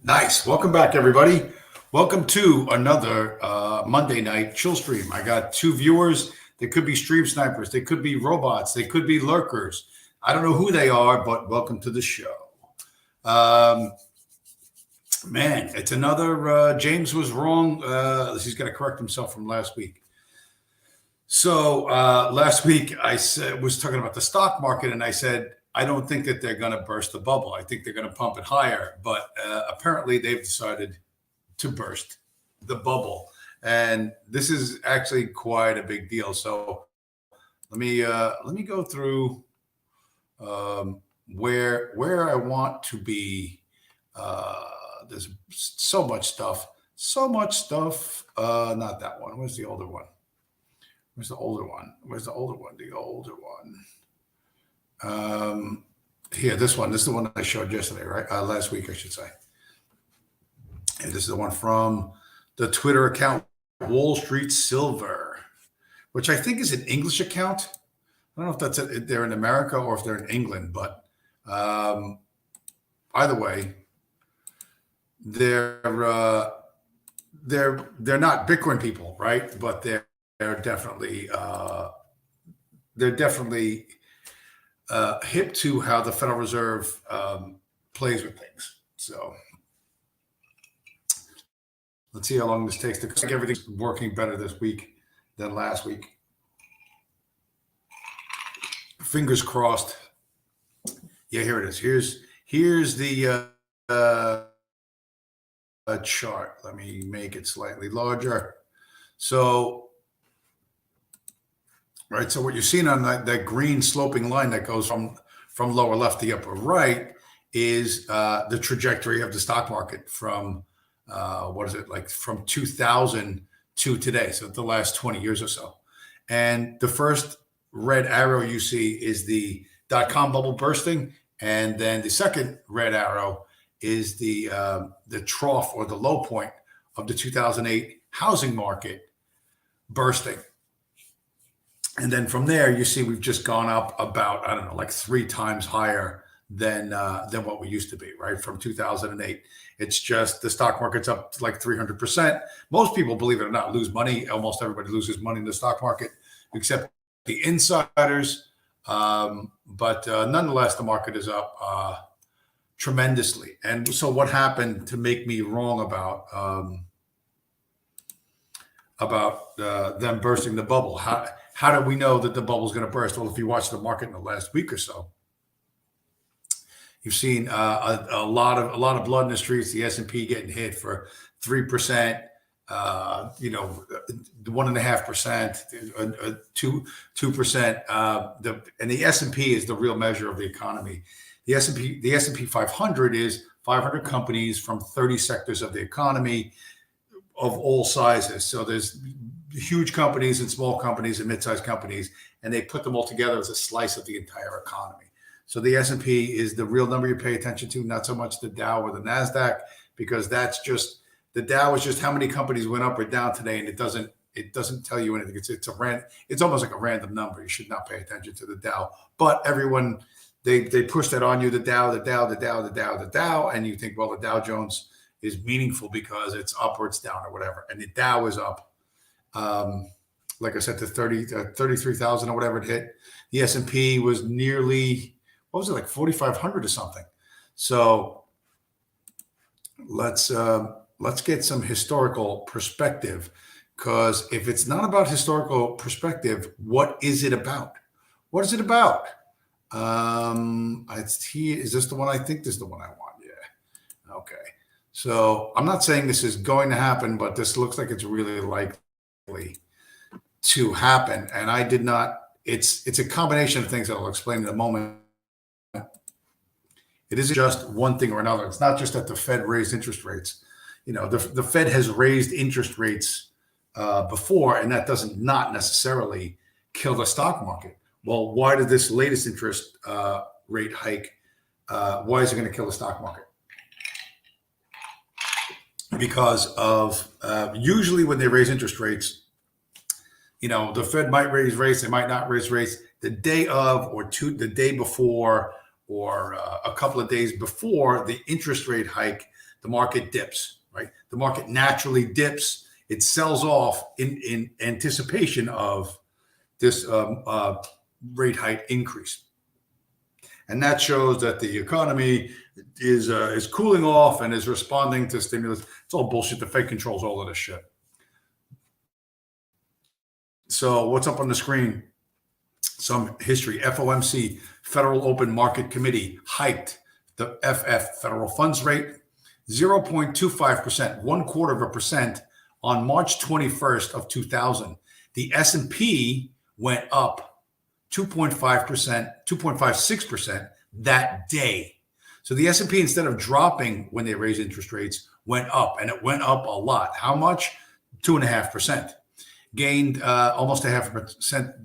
Nice. Welcome back, everybody. Welcome to another Monday night chill stream. I got two viewers. They could be stream snipers. They could be robots. They could be lurkers. I don't know who they are, but welcome to the show. Um, Man, it's another James was wrong. He's got to correct himself from last week. So last week was talking about the stock market, and I said I don't think that they're going to burst the bubble. I think they're going to pump it higher, but apparently they've decided to burst the bubble, and this is actually quite a big deal. So let me go through where I want to be. There's so much stuff. Not that one. Where's the older one? Where's the older one? The older one. Here, this one. This is the one I showed yesterday, right? Last week, I should say. And this is the one from the Twitter account, Wall Street Silver, which I think is an English account. I don't know if they're in America or if they're in England, but either way, they're not Bitcoin people, right? But they're definitely hip to how the Federal Reserve plays with things. So let's see how long this takes. Looks like everything's working better this week than last week. Fingers crossed. Yeah, here it is. Here's the chart. Let me make it slightly larger. So, right. So what you're seeing on that green sloping line that goes from lower left to upper right is the trajectory of the stock market from from 2000 to today. So the last 20 years or so. And the first red arrow you see is the .com bubble bursting, and then the second red arrow is the trough or the low point of the 2008 housing market bursting. And then from there, you see we've just gone up about, I don't know, like 3 times higher than what we used to be, right? From 2008. It's just the stock market's up like 300%. Most people, believe it or not, lose money. Almost everybody loses money in the stock market, except the insiders. But nonetheless, the market is up tremendously. And so what happened to make me wrong about them bursting the bubble? How do we know that the bubble is going to burst? Well, if you watch the market in the last week or so, you've seen a lot of blood in the streets. The S&P getting hit for 3%, 1.5%, 2%. And the S&P is the real measure of the economy. The S&P 500 is 500 companies from 30 sectors of the economy of all sizes. So there's huge companies and small companies and mid-sized companies, and they put them all together as a slice of the entire economy. So the S&P is the real number you pay attention to, not so much the Dow or the NASDAQ, because that's just, the Dow is just how many companies went up or down today, and it doesn't tell you anything. It's almost like a random number. You should not pay attention to the Dow. But everyone, they push that on you, the Dow, and you think, well, the Dow Jones is meaningful because it's up or it's down or whatever. And the Dow is up, like I said, to 33,000 or whatever it hit. The S&P was nearly, what was it, like 4,500 or something. So let's get some historical perspective, because if it's not about historical perspective, what is it about? What is it about? Is this the one? I think this is the one I want. Yeah. Okay. So I'm not saying this is going to happen, but this looks like it's really likely to happen. And I did not, it's a combination of things that I'll explain in a moment. It isn't just one thing or another. It's not just that the Fed raised interest rates. The Fed has raised interest rates before, and that doesn't not necessarily kill the stock market. Well, why did this latest interest rate hike, why is it going to kill the stock market? Because of usually when they raise interest rates, the Fed might raise rates, they might not raise rates the day of or the day before or a couple of days before the interest rate hike. the market dips, right? The market naturally dips. It sells off in anticipation of this rate hike increase. And that shows that the economy is cooling off and is responding to stimulus. It's all bullshit. The Fed controls all of this shit. So what's up on the screen? Some history. FOMC, Federal Open Market Committee, hiked the FF, federal funds rate, 0.25%, 1/4% on March 21st of 2000. The S&P went up 2.5%, 2.56% that day. So the S&P, instead of dropping when they raised interest rates, went up, and it went up a lot. How much? 2.5%. Gained almost 0.5%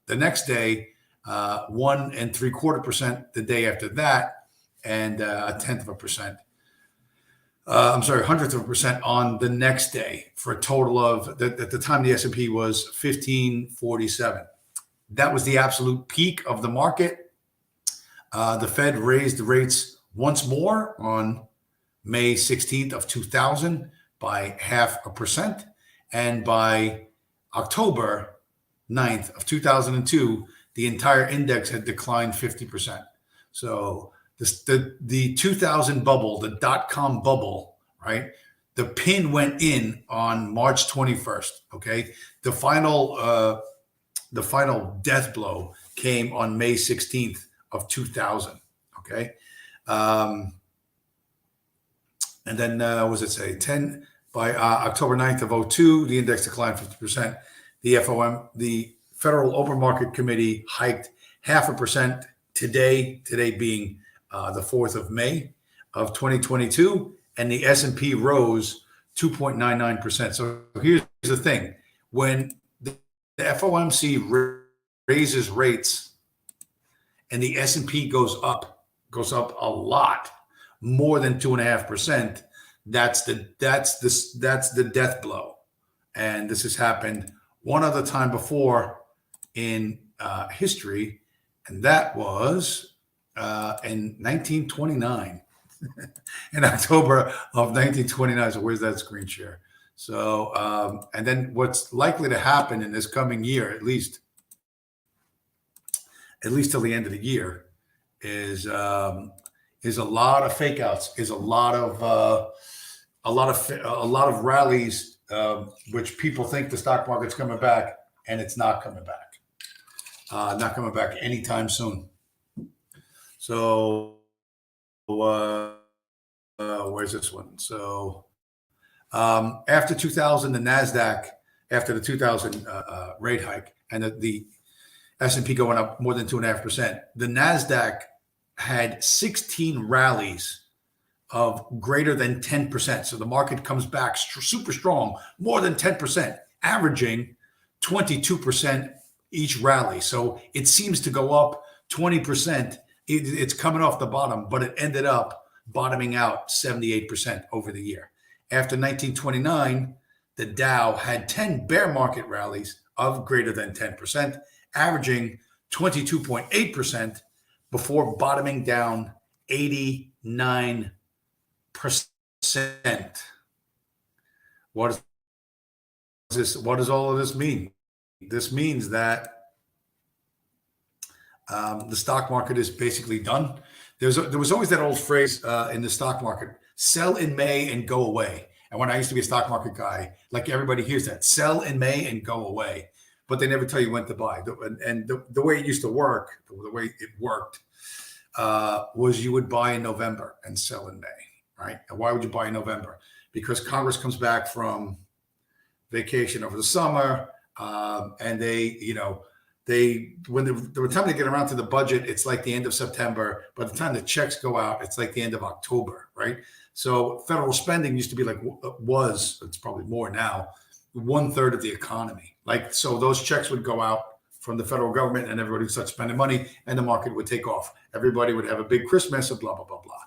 the next day, 1.75% the day after that, and 1/10%. I'm sorry, 100% on the next day, for a total of at the time the S&P was 1547. That was the absolute peak of the market. The Fed raised the rates once more on May 16th of 2000 by 0.5%, and by October 9th of 2002, the entire index had declined 50%. So the 2000 bubble, the dot-com bubble, right? The pin went in on March 21st. Okay, the final death blow came on May 16th of 2000. Okay, and then what does it say? By October 9th of 02, the index declined 50%. The Federal Open Market Committee hiked 0.5% today being the 4th of May of 2022, and the S&P rose 2.99%. So here's the thing. When the FOMC raises rates and the S&P goes up a lot, more than 2.5%, that's the death blow. And this has happened one other time before in history, and that was in 1929, in October of 1929. So where's that screen share? So and then what's likely to happen in this coming year, at least till the end of the year, is a lot of fake outs, is a lot of rallies, which people think the stock market's coming back, and it's not coming back. Not coming back anytime soon. So where's this one? So after 2000, the NASDAQ, after the 2000 rate hike, and the S&P going up more than 2.5%, the NASDAQ had 16 rallies of greater than 10%. So the market comes back super strong, more than 10%, averaging 22% each rally. So it seems to go up 20%. It's coming off the bottom, but it ended up bottoming out 78% over the year. After 1929, the Dow had 10 bear market rallies of greater than 10%, averaging 22.8% before bottoming down 89%. What is this? What does all of this mean? This means that the stock market is basically done. There was always that old phrase in the stock market: sell in May and go away. And when I used to be a stock market guy, like, everybody hears that: sell in May and go away. But they never tell you when to buy. And the way it used to work, the way it worked, was you would buy in November and sell in May, right? And why would you buy in November? Because Congress comes back from vacation over the summer, and when the time they get around to the budget, it's like the end of September. By the time the checks go out, it's like the end of October, right? So federal spending used to be it's probably more now, 1/3 of the economy. Like, so those checks would go out from the federal government, and everybody would start spending money, and the market would take off. Everybody would have a big Christmas and blah, blah, blah, blah.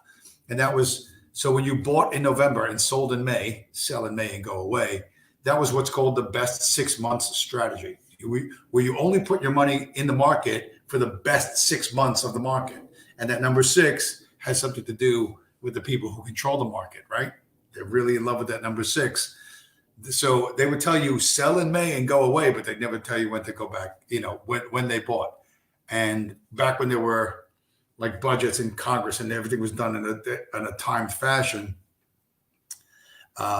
And that was, so when you bought in November and sold in May, sell in May and go away, that was what's called the best 6 months strategy, where you only put your money in the market for the best 6 months of the market. And that number 6 has something to do with the people who control the market, right? They're really in love with that number 6. So they would tell you sell in May and go away, but they'd never tell you when to go back, when they bought. And back when there were like budgets in Congress and everything was done in a timed fashion,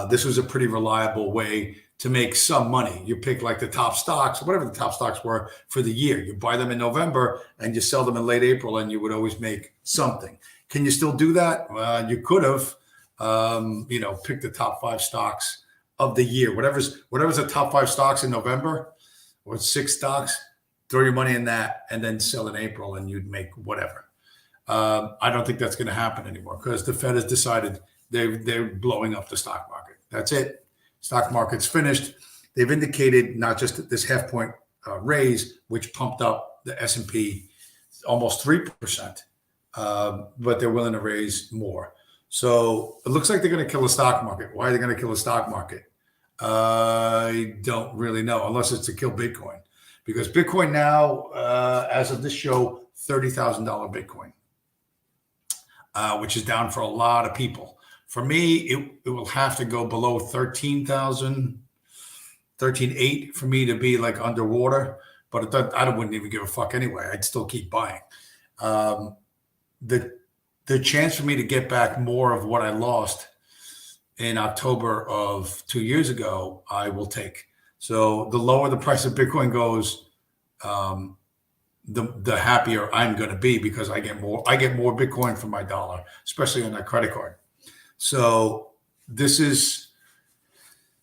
this was a pretty reliable way to make some money. You pick like the top stocks, whatever the top stocks were for the year. You buy them in November and you sell them in late April, and you would always make something. Can you still do that? You could have, pick the top 5 stocks of the year. Whatever's the top 5 stocks in November, or 6 stocks, throw your money in that and then sell in April, and you'd make whatever. I don't think that's going to happen anymore because the Fed has decided they're blowing up the stock market. That's it. Stock market's finished. They've indicated not just this half point raise, which pumped up the S&P almost 3%, but they're willing to raise more. So it looks like they're going to kill the stock market. Why are they going to kill the stock market? I don't really know, unless it's to kill Bitcoin. Because Bitcoin now, as of this show, $30,000 Bitcoin, which is down for a lot of people. For me, it will have to go below 13,000, 13.8 for me to be like underwater. But I wouldn't even give a fuck anyway. I'd still keep buying. The chance for me to get back more of what I lost in October of 2 years ago, I will take. So the lower the price of Bitcoin goes, the happier I'm going to be, because I get more Bitcoin for my dollar, especially on that credit card. So this is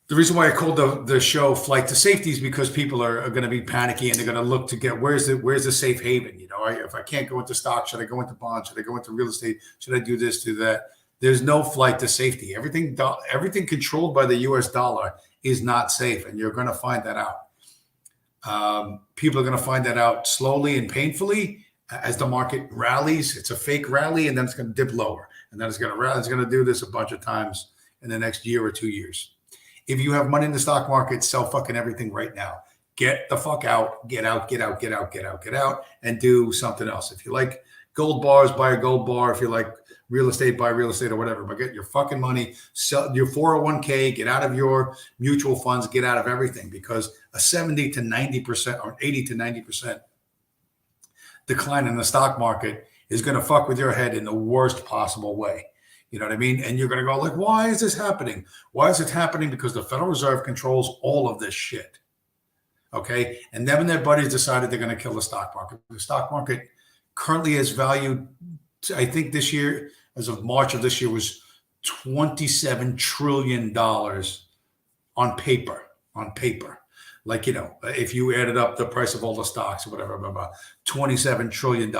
the reason why I called the show Flight to Safety, is because people are going to be panicky and they're going to look to get where's the safe haven. If I can't go into stocks, should I go into bonds? Should I go into real estate? Should I do this, do that? There's no flight to safety. Everything controlled by the US dollar is not safe, and you're going to find that out. People are going to find that out slowly and painfully as the market rallies. It's a fake rally, and then it's going to dip lower, and then it's going to rally. It's going to do this a bunch of times in the next year or 2 years. If you have money in the stock market, sell fucking everything right now. Get the fuck out. Get out, and do something else. If you like gold bars, buy a gold bar. If you like real estate, buy real estate or whatever. But get your fucking money, sell your 401k, get out of your mutual funds, get out of everything, because a 70 to 90% or 80 to 90% decline in the stock market is going to fuck with your head in the worst possible way. You know what I mean? And you're going to go like, why is this happening? Why is it happening? Because the Federal Reserve controls all of this shit. Okay. And them and their buddies decided they're going to kill the stock market. The stock market currently is valued, I think this year, as of March of this year, was $27 trillion on paper. Like, if you added up the price of all the stocks or whatever, blah, blah, $27 trillion.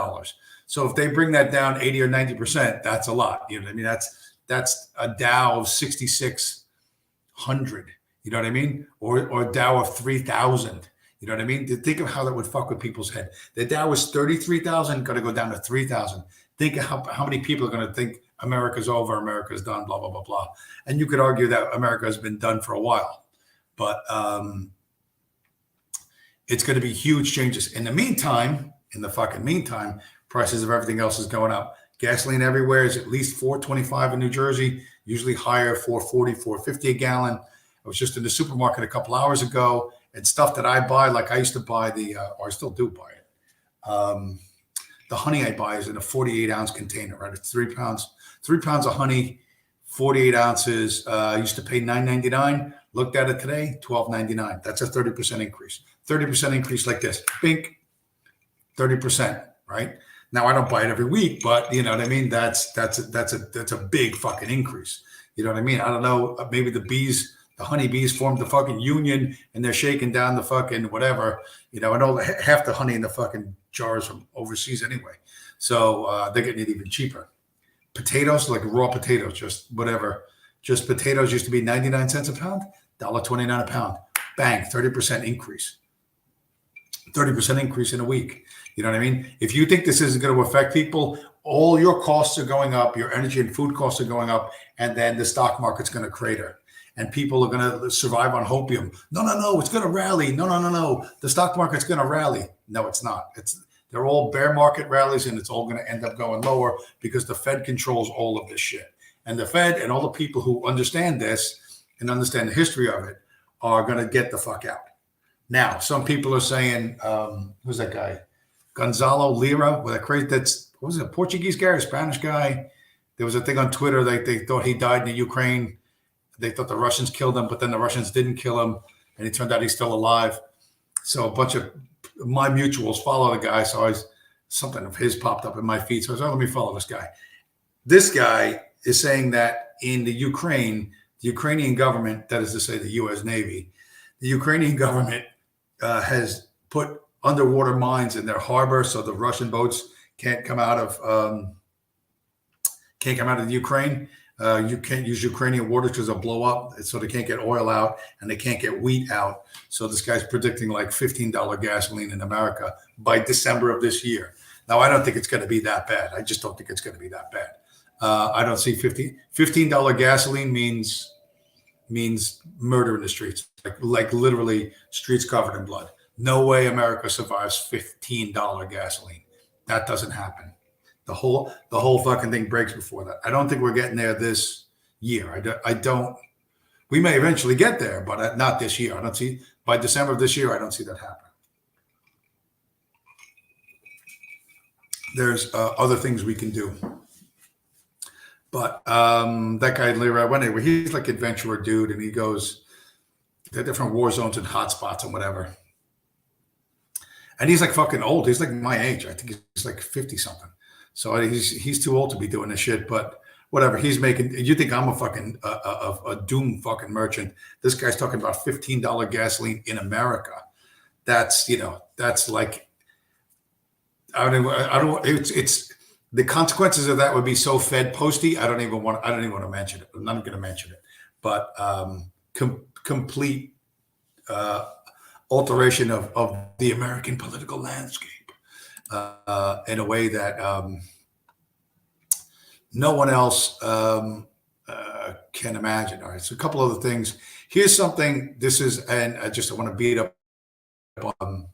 So if they bring that down 80 or 90%, that's a lot. You know what I mean? That's a Dow of 6,600. You know what I mean? Or a Dow of 3,000. You know what I mean? Think of how that would fuck with people's head. The Dow is 33,000, going to go down to 3,000. Think of how many people are going to think America's over, America's done, blah, blah, blah, blah. And you could argue that America has been done for a while. But it's going to be huge changes. In the meantime, prices of everything else is going up. Gasoline everywhere is at least $4.25 in New Jersey, usually higher, $4.40, $4.50 a gallon. I was just in the supermarket a couple hours ago, and stuff that I buy, like I used to buy or I still do buy it. The honey I buy is in a 48-ounce container, right? It's 3 pounds. 3 pounds of honey, 48 ounces. I used to pay $9.99. Looked at it today, $12.99. That's a 30% increase. 30% increase like this. Bink, 30%, right? Now I don't buy it every week, but you know what I mean? That's a big fucking increase. You know what I mean? I don't know. Maybe the honeybees formed the fucking union and they're shaking down the fucking whatever, I know half the honey in the fucking jars from overseas anyway. So they're getting it even cheaper. Potatoes, like raw potatoes, just whatever. Just potatoes used to be 99 cents a pound, $1.29 a pound. Bang, 30% increase. 30% increase in a week. You know what I mean? If you think this isn't going to affect people, all your costs are going up, your energy and food costs are going up, and then the stock market's going to crater. And people are going to survive on hopium. No, it's going to rally. No. The stock market's going to rally. No, it's not. They're all bear market rallies, and it's all going to end up going lower because the Fed controls all of this shit. And the Fed and all the people who understand this and understand the history of it are going to get the fuck out. Now, some people are saying, who's that guy? Gonzalo Lira, what was it, a Portuguese guy or a Spanish guy? There was a thing on Twitter, they thought he died in the Ukraine. They thought the Russians killed him, but then the Russians didn't kill him, and it turned out he's still alive. So a bunch of my mutuals follow the guy, so something of his popped up in my feed. So I was like, let me follow this guy. This guy is saying that in the Ukrainian government, that is to say the U.S. Navy, the Ukrainian government has put underwater mines in their harbor, so the Russian boats can't come out of the Ukraine. You can't use Ukrainian water because they'll blow up, so they can't get oil out and they can't get wheat out. So this guy's predicting like $15 gasoline in America by December of this year. Now, I don't think it's going to be that bad. I just don't think it's going to be that bad. I don't see $15 gasoline means murder in the streets, like literally streets covered in blood. No way America survives $15 gasoline. That doesn't happen. The whole fucking thing breaks before that. I don't think we're getting there this year. I don't. We may eventually get there, but not this year. I don't see by December of this year. I don't see that happening. There's other things we can do, but that guy Lira, anyway, he's like adventurer dude, and he goes to different war zones and hotspots and whatever. And he's like fucking old. He's like my age. I think he's like 50 something. So he's too old to be doing this shit, but whatever. He's making. You think I'm a fucking a doom fucking merchant? This guy's talking about $15 gasoline in America. That's like I don't. It's the consequences of that would be so Fed posty. I don't even want to mention it. I'm not going to mention it. But complete alteration of the American political landscape. In a way that no one else can imagine. All right, so a couple other things. Here's something. This is, and I want to beat up on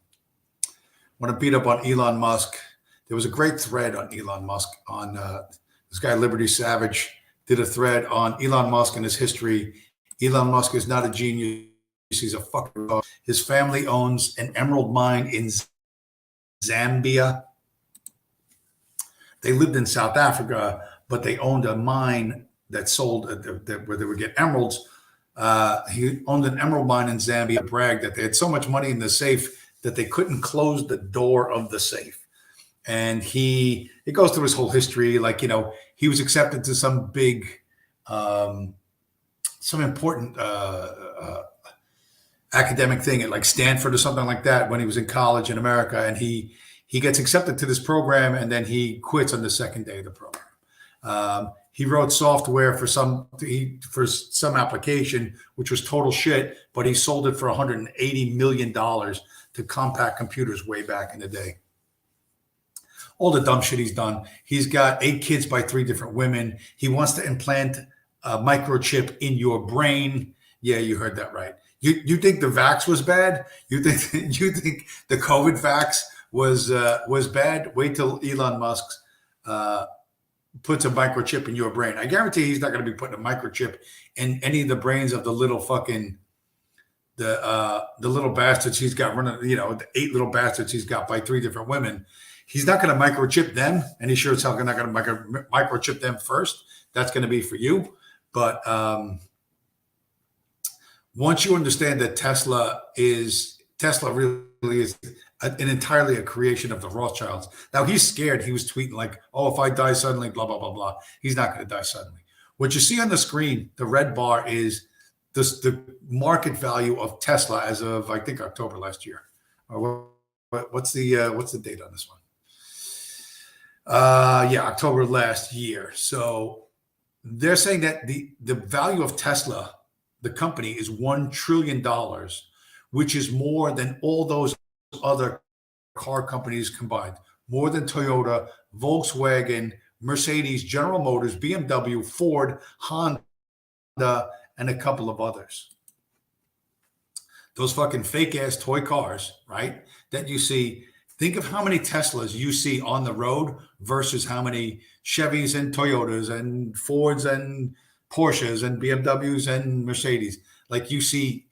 Elon Musk. There was a great thread on Elon Musk on this guy Liberty Savage did a thread on Elon Musk and his history. Elon Musk is not a genius. He's a fucker. His family owns an emerald mine in Zambia. They lived in South Africa, but they owned a mine that sold where they would get emeralds. He owned an emerald mine in Zambia. Bragged that they had so much money in the safe that they couldn't close the door of the safe. And it goes through his whole history. Like, he was accepted to some big, some important academic thing at like Stanford or something like that when he was in college in America. And he gets accepted to this program, and then he quits on the second day of the program. He wrote software for some application, which was total shit, but he sold it for $180 million to Compaq Computers way back in the day. All the dumb shit he's done. He's got 8 kids by 3 different women. He wants to implant a microchip in your brain. Yeah, you heard that right. You think the vax was bad? You think the COVID vax was bad? Wait till Elon Musk puts a microchip in your brain. I guarantee he's not going to be putting a microchip in any of the brains of the little fucking the little bastards he's got running. The 8 little bastards he's got by 3 different women. He's not going to microchip them, and he sure as hell not going to microchip them first. That's going to be for you. But once you understand that Tesla really is entirely a creation of the Rothschilds. Now he's scared. He was tweeting like, "Oh, if I die suddenly, blah blah blah blah." He's not going to die suddenly. What you see on the screen, the red bar, is the market value of Tesla as of I think October last year. Or what's the date on this one? October last year. So they're saying that the value of Tesla, the company, is $1 trillion, which is more than all those other car companies combined. More than Toyota, Volkswagen, Mercedes, General Motors, BMW, Ford, Honda, and a couple of others. Those fucking fake ass toy cars, right? That you see, Think of how many Teslas you see on the road versus how many Chevys and Toyotas and Fords and Porsches and BMWs and Mercedes. Like you see,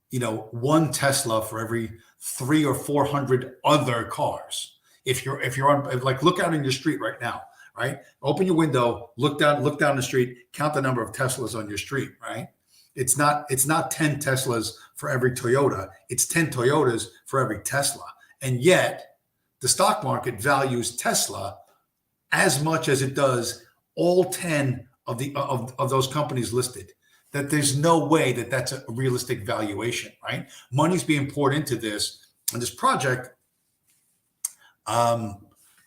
one Tesla for every 300 or 400 other cars. If you're on, like, look out in your street right now, right? Open your window, look down the street, count the number of Teslas on your street, right? It's not 10 Teslas for every Toyota. It's 10 Toyotas for every Tesla. And yet the stock market values Tesla as much as it does all 10 of those companies listed. That there's no way that that's a realistic valuation, right? Money's being poured into this project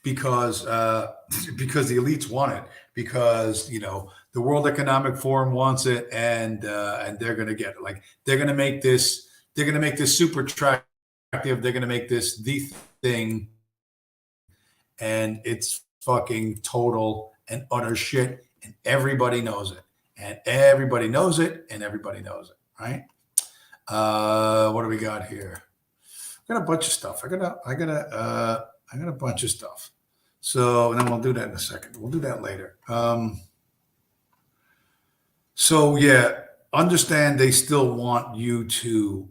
because the elites want it, because the World Economic Forum wants it, and they're going to get it. Like they're going to make this super attractive. They're going to make this the thing, and it's fucking total and utter shit, and everybody knows it. And everybody knows it, right? What do we got here? I got a bunch of stuff. I got a bunch of stuff. So, and then we'll do that in a second. We'll do that later. So yeah, understand they still want you to.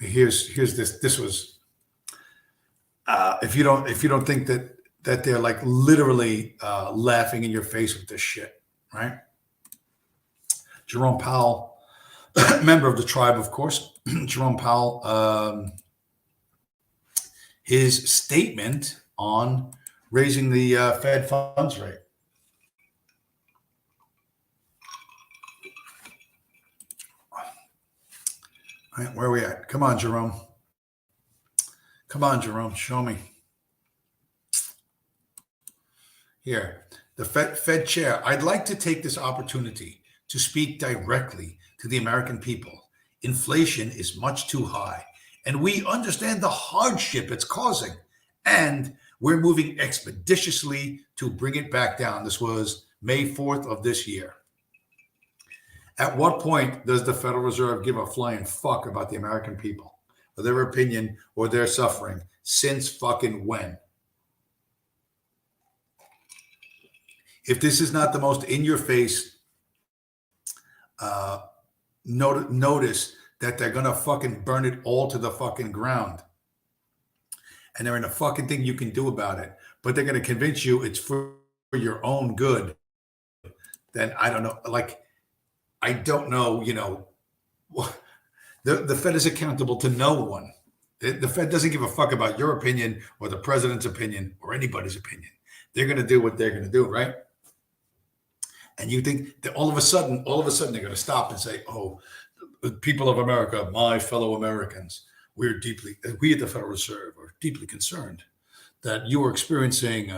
Here's this. This was. If you don't think that they're like literally laughing in your face with this shit, right? Jerome Powell, member of the tribe, of course. Jerome Powell, his statement on raising the Fed funds rate. All right, where are we at? Come on, Jerome. Show me. Here, the Fed chair. I'd like to take this opportunity to speak directly to the American people. Inflation is much too high, and we understand the hardship it's causing, and we're moving expeditiously to bring it back down. This was May 4th of this year. At what point does the Federal Reserve give a flying fuck about the American people, or their opinion, or their suffering? Since fucking when? If this is not the most in-your-face notice that they're gonna fucking burn it all to the fucking ground, and there ain't a fucking thing you can do about it, but they're gonna convince you it's for your own good, then I don't know. Like, I don't know. The Fed is accountable to no one. The Fed doesn't give a fuck about your opinion or the president's opinion or anybody's opinion. They're gonna do what they're gonna do, right? And you think that all of a sudden they're going to stop and say, "Oh, the people of America, my fellow Americans, we at the Federal Reserve are deeply concerned that you are experiencing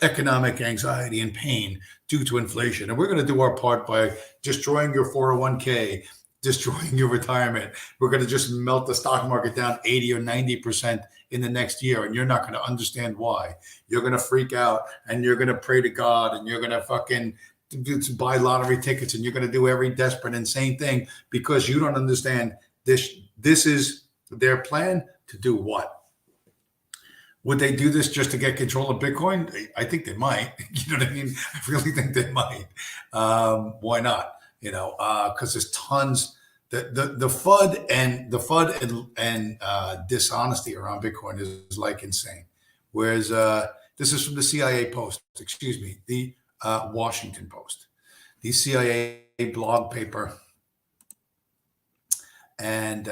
economic anxiety and pain due to inflation, and we're going to do our part by destroying your 401k, destroying your retirement. We're going to just melt the stock market down 80 or 90% in the next year, and you're not going to understand why. You're going to freak out, and you're going to pray to God, and you're going to fucking to buy lottery tickets, and you're going to do every desperate, insane thing because you don't understand this. This is their plan to do what? Would they do this just to get control of Bitcoin? I think they might. You know what I mean? I really think they might. Why not? Because there's tons. The FUD and dishonesty around Bitcoin is like insane. Whereas this is from the CIA Post. Excuse me, the Washington Post, the CIA blog paper. And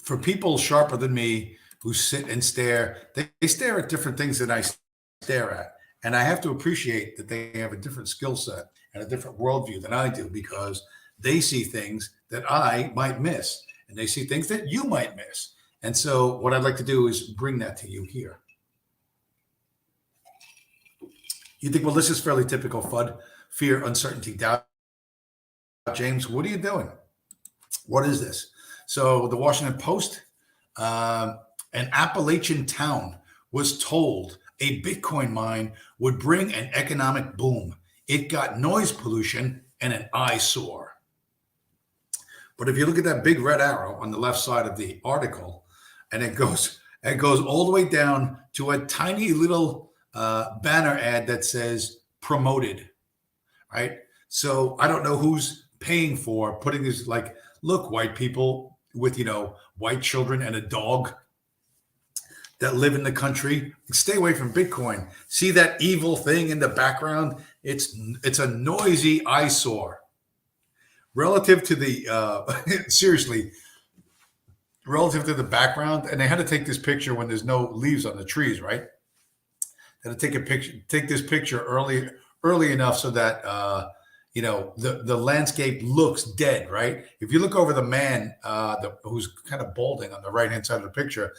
for people sharper than me who sit and stare, they stare at different things than I stare at. And I have to appreciate that they have a different skill set and a different worldview than I do, because they see things that I might miss, and they see things that you might miss. And so what I'd like to do is bring that to you here. You think, well, this is fairly typical FUD, fear, uncertainty, doubt. James, what are you doing? What is this? So the Washington Post, an Appalachian town was told a Bitcoin mine would bring an economic boom. It got noise pollution and an eyesore. But if you look at that big red arrow on the left side of the article, and it goes It goes all the way down to a tiny little banner ad that says promoted, right? So I don't know who's paying for putting this, like, look, white people with, white children and a dog that live in the country, stay away from Bitcoin. See that evil thing in the background? It's a noisy eyesore. Relative to the, seriously, relative to the background, and they had to take this picture when there's no leaves on the trees, right? They had to take this picture early enough so that the landscape looks dead, right? If you look over the man who's kind of balding on the right hand side of the picture,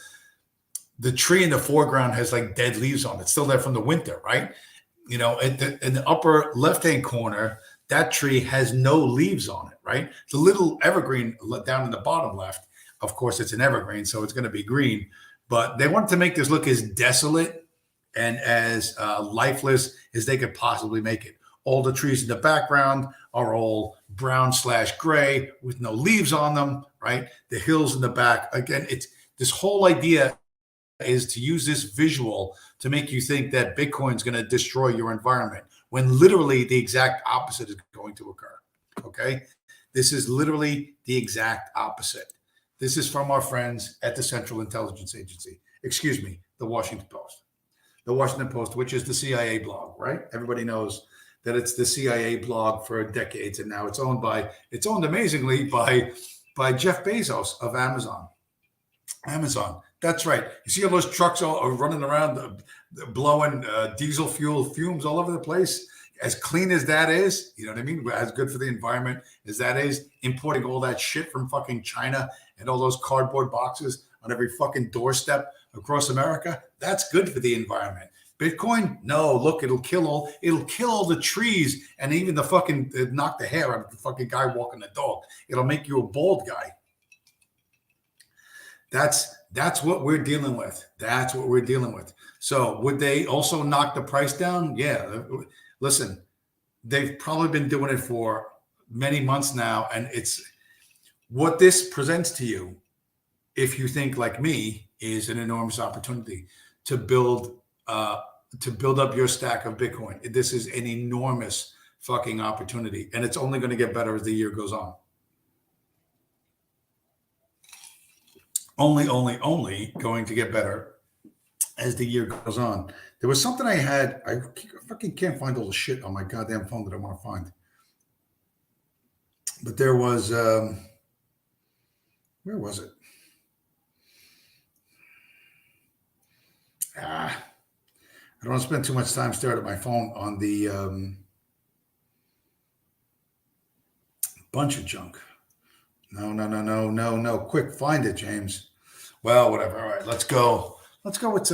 the tree in the foreground has like dead leaves on it, still there from the winter, right? In the upper left hand corner, that tree has no leaves on it, right? The little evergreen down in the bottom left, of course, it's an evergreen, so it's going to be green. But they wanted to make this look as desolate and as lifeless as they could possibly make it. All the trees in the background are all brown/gray with no leaves on them, right? The hills in the back. Again, it's this whole idea is to use this visual to make you think that Bitcoin is going to destroy your environment, when literally the exact opposite is going to occur. Okay? This is literally the exact opposite. This is from our friends at the Central Intelligence Agency. Excuse me, the Washington Post. The Washington Post, which is the CIA blog, right? Everybody knows that it's the CIA blog for decades, and now it's owned amazingly by Jeff Bezos of Amazon. That's right. You see all those trucks all running around, blowing diesel fuel fumes all over the place? As clean as that is, you know what I mean? As good for the environment as that is, importing all that shit from fucking China and all those cardboard boxes on every fucking doorstep across America, that's good for the environment. Bitcoin? No, look, it'll kill all the trees and even knock the hair out of the fucking guy walking the dog. It'll make you a bald guy. That's what we're dealing with. That's what we're dealing with. So would they also knock the price down? Yeah. Listen, they've probably been doing it for many months now. And it's what this presents to you, if you think like me, is an enormous opportunity to build up your stack of Bitcoin. This is an enormous fucking opportunity. And it's only going to get better as the year goes on. Only going to get better as the year goes on. There was something I had. I fucking can't find all the shit on my goddamn phone that I want to find. But there was, where was it? I don't want to spend too much time staring at my phone on the bunch of junk. No. Quick, find it, James. Well, whatever. All right, let's go. Let's go with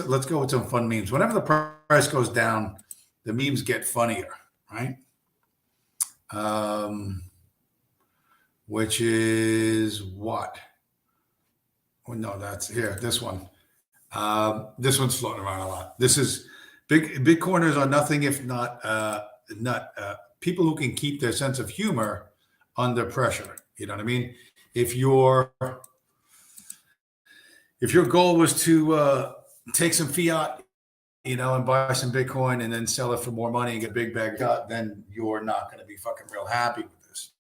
some fun memes. Whenever the price goes down, the memes get funnier, right? Which is what? Oh, no, that's here. This one. This one's floating around a lot. This is Bitcoiners are nothing if not people who can keep their sense of humor under pressure. You know what I mean? If your goal was to take some fiat, and buy some Bitcoin and then sell it for more money and get a big bag cut, then you're not going to be fucking real happy with this.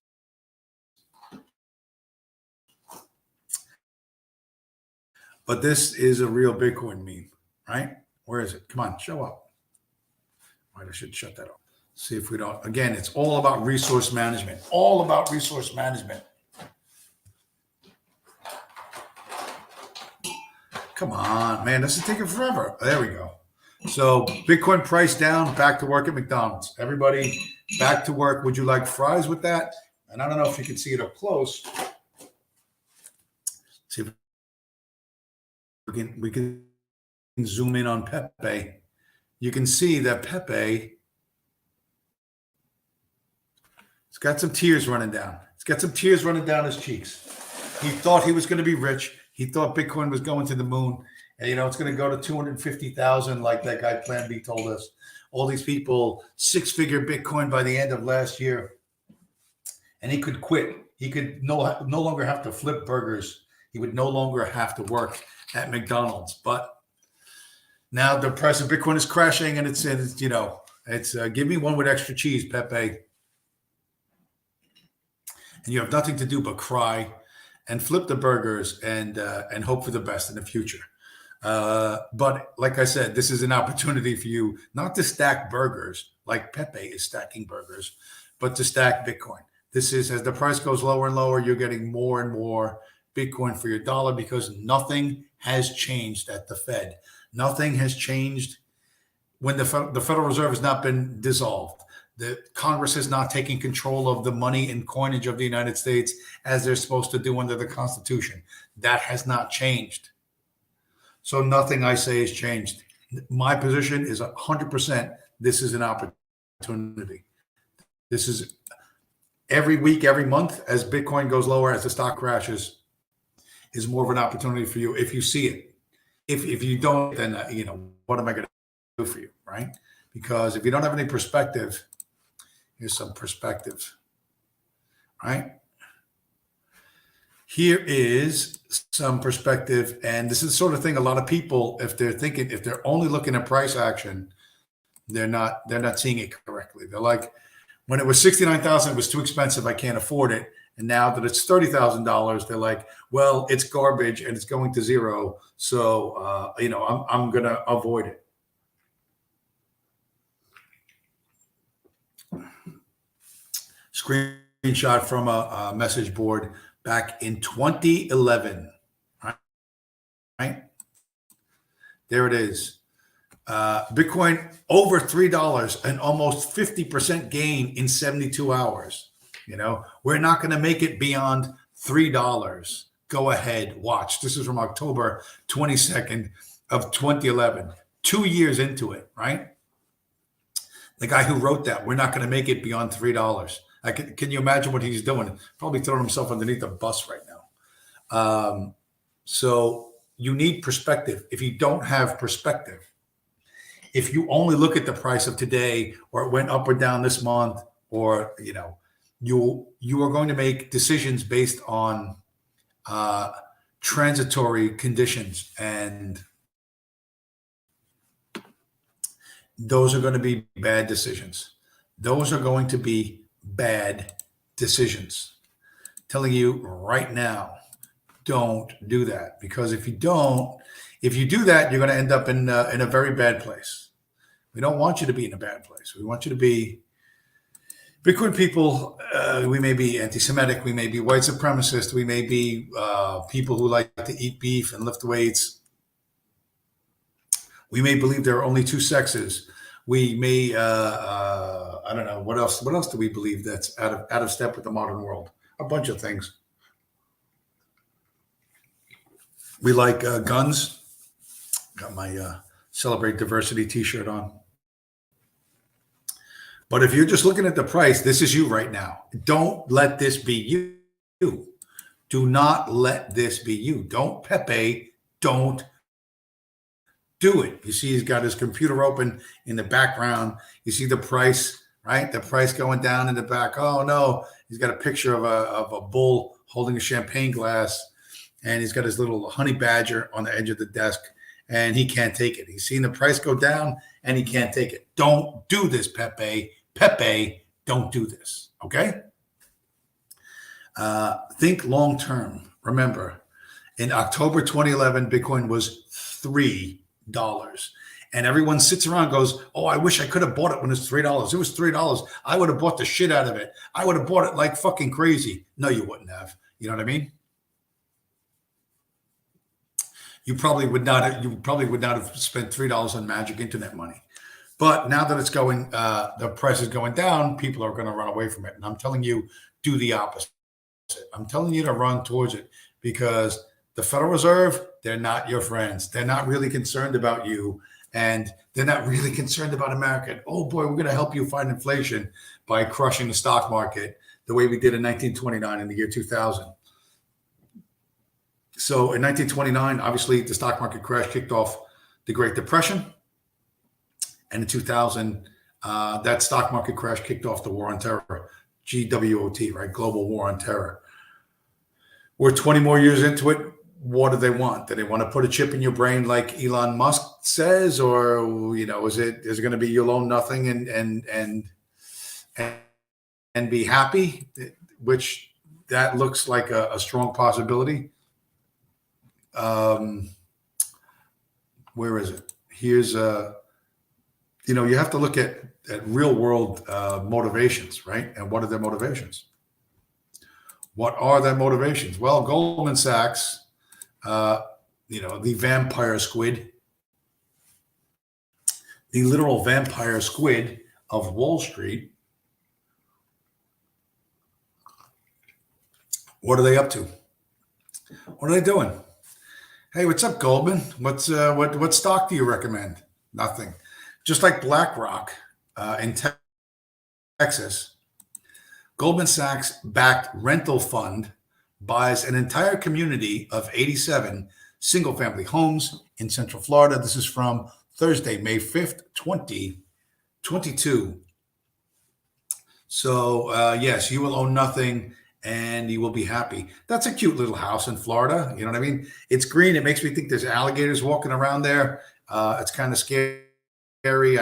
But this is a real Bitcoin meme, right? Where is it? Come on, show up. Right, I should shut that off. See if we don't. Again, it's all about resource management. All about resource management. Come on, man. This is taking forever. There we go. So Bitcoin price down, back to work at McDonald's. Everybody back to work. Would you like fries with that? And I don't know if you can see it up close. See if we can zoom in on Pepe. You can see that Pepe, it's got some tears running down. It's got some tears running down his cheeks. He thought he was going to be rich. He thought Bitcoin was going to the moon. And, it's going to go to 250,000 like that guy Plan B told us. All these people, 6-figure Bitcoin by the end of last year. And he could quit. He could no longer have to flip burgers. He would no longer have to work at McDonald's. But now the price of Bitcoin is crashing, and it's give me one with extra cheese, Pepe. And you have nothing to do but cry and flip the burgers and hope for the best in the future. But like I said, this is an opportunity for you not to stack burgers like Pepe is stacking burgers, but to stack Bitcoin. This is, as the price goes lower and lower, you're getting more and more Bitcoin for your dollar, because nothing has changed at the Fed. Nothing has changed when the Federal Reserve has not been dissolved. The Congress has not taken control of the money and coinage of the United States as they're supposed to do under the Constitution. That has not changed. So nothing I say has changed. My position is 100%. This is an opportunity. This is every week, every month, as Bitcoin goes lower, as the stock crashes, is more of an opportunity for you if you see it. If you don't, then what am I going to do for you, right? Because if you don't have any perspective, here's some perspective, right? Here is some perspective, and this is the sort of thing a lot of people, if they're only looking at price action, they're not seeing it correctly. They're like, when it was 69,000, it was too expensive, I can't afford it. And now that it's $30,000, they're like, well, it's garbage and it's going to zero, so I'm going to avoid it. Screenshot from a message board back in 2011. Right? There it is. Bitcoin over $3 and almost 50% gain in 72 hours. We're not going to make it beyond $3. Go ahead, watch. This is from October 22nd of 2011. 2 years into it, right? The guy who wrote that, we're not going to make it beyond $3. Can you imagine what he's doing? Probably throwing himself underneath the bus right now. So you need perspective. If you don't have perspective, if you only look at the price of today, or it went up or down this month, or you are going to make decisions based on transitory conditions, and those are going to be bad decisions. Those are going to be bad decisions. I'm telling you right now, don't do that, because if you do that, you're going to end up in a very bad place. We don't want you to be in a bad place. We want you to be Bitcoin people. We may be anti-Semitic. We may be white supremacist. We may be people who like to eat beef and lift weights. We may believe there are only two sexes. We may, I don't know, what else? What else do we believe that's out of step with the modern world? A bunch of things. We like guns. Got my Celebrate Diversity t-shirt on. But if you're just looking at the price, this is you right now. Don't let this be you. Do not let this be you. Don't Pepe. Don't do it. You see he's got his computer open in the background. You see the price, right? The price going down in the back. Oh, no. He's got a picture of a bull holding a champagne glass, and he's got his little honey badger on the edge of the desk, and he can't take it. He's seen the price go down, and he can't take it. Don't do this, Pepe. Pepe, don't do this, okay? Think long term. Remember, in October 2011, Bitcoin was $3. And everyone sits around and goes, oh, I wish I could have bought it when it's $3. It was $3. I would have bought the shit out of it. I would have bought it like fucking crazy. No, you wouldn't have. You know what I mean? You probably would not have spent $3 on magic internet money. But now that it's going, the price is going down, people are going to run away from it. And I'm telling you, do the opposite. I'm telling you to run towards it, because the Federal Reserve, they're not your friends. They're not really concerned about you, and they're not really concerned about America. Oh boy, we're going to help you fight inflation by crushing the stock market the way we did in 1929 in the year 2000. So in 1929, obviously the stock market crash kicked off the Great Depression. And in 2000, that stock market crash kicked off the War on Terror, GWOT, right? Global War on Terror. We're 20 more years into it. what do they want? Do they want to put a chip in your brain like Elon Musk says, or is it going to be you'll own nothing and be happy? Which that looks like a strong possibility. Where is it? Here's you have to look at real world motivations, right? And what are their motivations? What are their motivations? Well, Goldman Sachs, the vampire squid, the literal vampire squid of Wall Street. What are they up to? What are they doing? Hey, what's up, Goldman? What stock do you recommend? Nothing. Just like BlackRock in Texas, Goldman Sachs backed rental fund buys an entire community of 87 single-family homes in Central Florida. This is from Thursday, May 5th, 2022. So, yes, you will own nothing and you will be happy. That's a cute little house in Florida. You know what I mean? It's green. It makes me think there's alligators walking around there. It's kind of scary. I really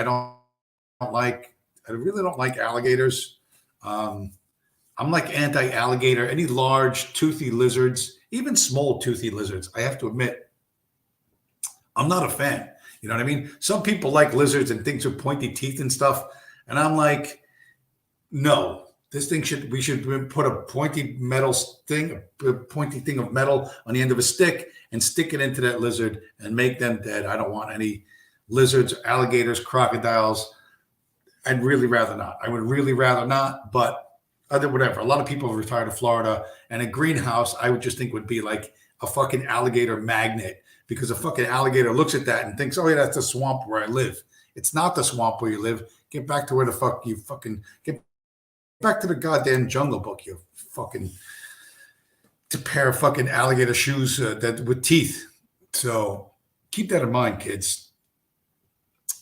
don't like alligators. I'm like anti-alligator. Any large toothy lizards, even small toothy lizards, I have to admit, I'm not a fan. You know what I mean? Some people like lizards and things with pointy teeth and stuff. And I'm like, no, we should put a pointy thing of metal on the end of a stick and stick it into that lizard and make them dead. I don't want any lizards, alligators, crocodiles. I'd really rather not. I would really rather not, but whatever. A lot of people have retired to Florida, and a greenhouse I would just think would be like a fucking alligator magnet, because a fucking alligator looks at that and thinks, oh yeah, that's the swamp where I live. It's not the swamp where you live. Get back to where the fuck you fucking get back to the goddamn Jungle Book, you fucking to pair of fucking alligator shoes that with teeth. So keep that in mind, kids.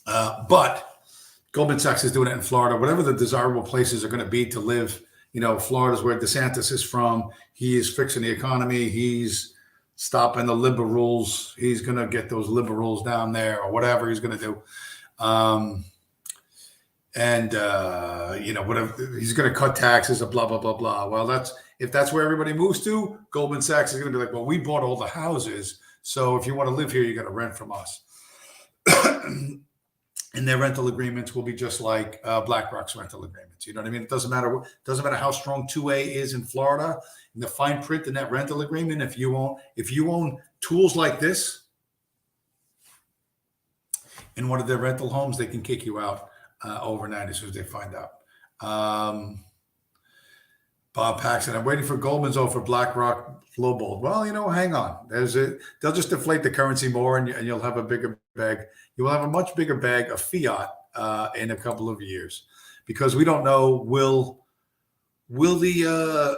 But Goldman Sachs is doing it in Florida. Whatever the desirable places are going to be to live, Florida's where DeSantis is from. He is fixing the economy. He's stopping the liberals. He's going to get those liberals down there, or whatever he's going to do. Whatever he's going to cut taxes, or blah blah blah blah. Well, if that's where everybody moves to, Goldman Sachs is going to be like, well, we bought all the houses, so if you want to live here, you got to rent from us. And their rental agreements will be just like BlackRock's rental agreements. You know what I mean? It doesn't matter how strong 2A is in Florida. In the fine print in that rental agreement, if you own tools like this in one of their rental homes, they can kick you out overnight as soon as they find out. Bob Paxton, I'm waiting for Goldman's over BlackRock lowballed. Well, hang on. They'll just deflate the currency more, and you'll have a bigger bag. You will have a much bigger bag of fiat in a couple of years, because we don't know will the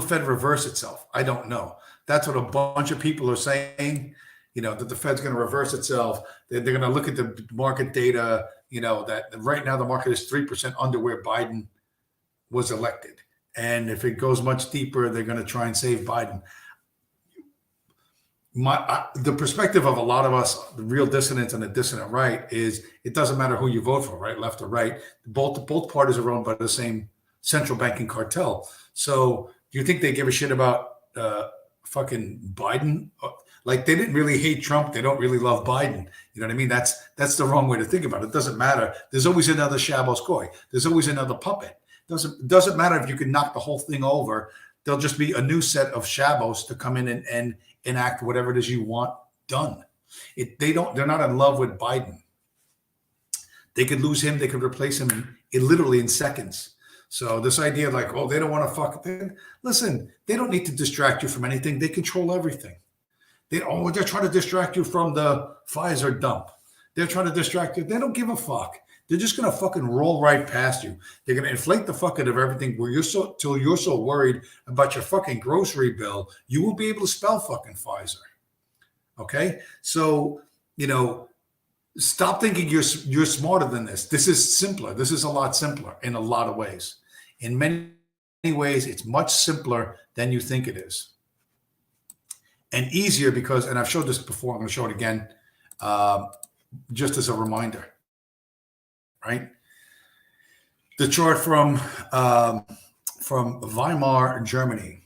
Fed reverse itself? I don't know. That's what a bunch of people are saying. That the Fed's going to reverse itself. They're going to look at the market data. That right now the market is 3% under where Biden was elected, and if it goes much deeper, they're going to try and save Biden. The perspective of a lot of us, the real dissidents and the dissident right, is it doesn't matter who you vote for, right, left or right. Both parties are owned by the same central banking cartel. So do you think they give a shit about fucking Biden? Like, they didn't really hate Trump. They don't really love Biden. You know what I mean? That's the wrong way to think about it. It doesn't matter. There's always another Shabbos Goy. There's always another puppet. Doesn't matter if you can knock the whole thing over. There'll just be a new set of Shabbos to come in and enact whatever it is you want done. They're not in love with Biden. They could lose him. They could replace him literally in seconds. So this idea like, oh, they don't want to fuck. Listen, they don't need to distract you from anything. They control everything. They're trying to distract you from the Pfizer dump. They're trying to distract you. They don't give a fuck. They're just going to fucking roll right past you. They're going to inflate the fuck out of everything till you're so worried about your fucking grocery bill, you won't be able to spell fucking Pfizer. Okay? So, stop thinking you're smarter than this. This is simpler. This is a lot simpler in a lot of ways. In many ways, it's much simpler than you think it is, and easier because, and I've showed this before, I'm going to show it again, just as a reminder, right? The chart from Weimar, Germany,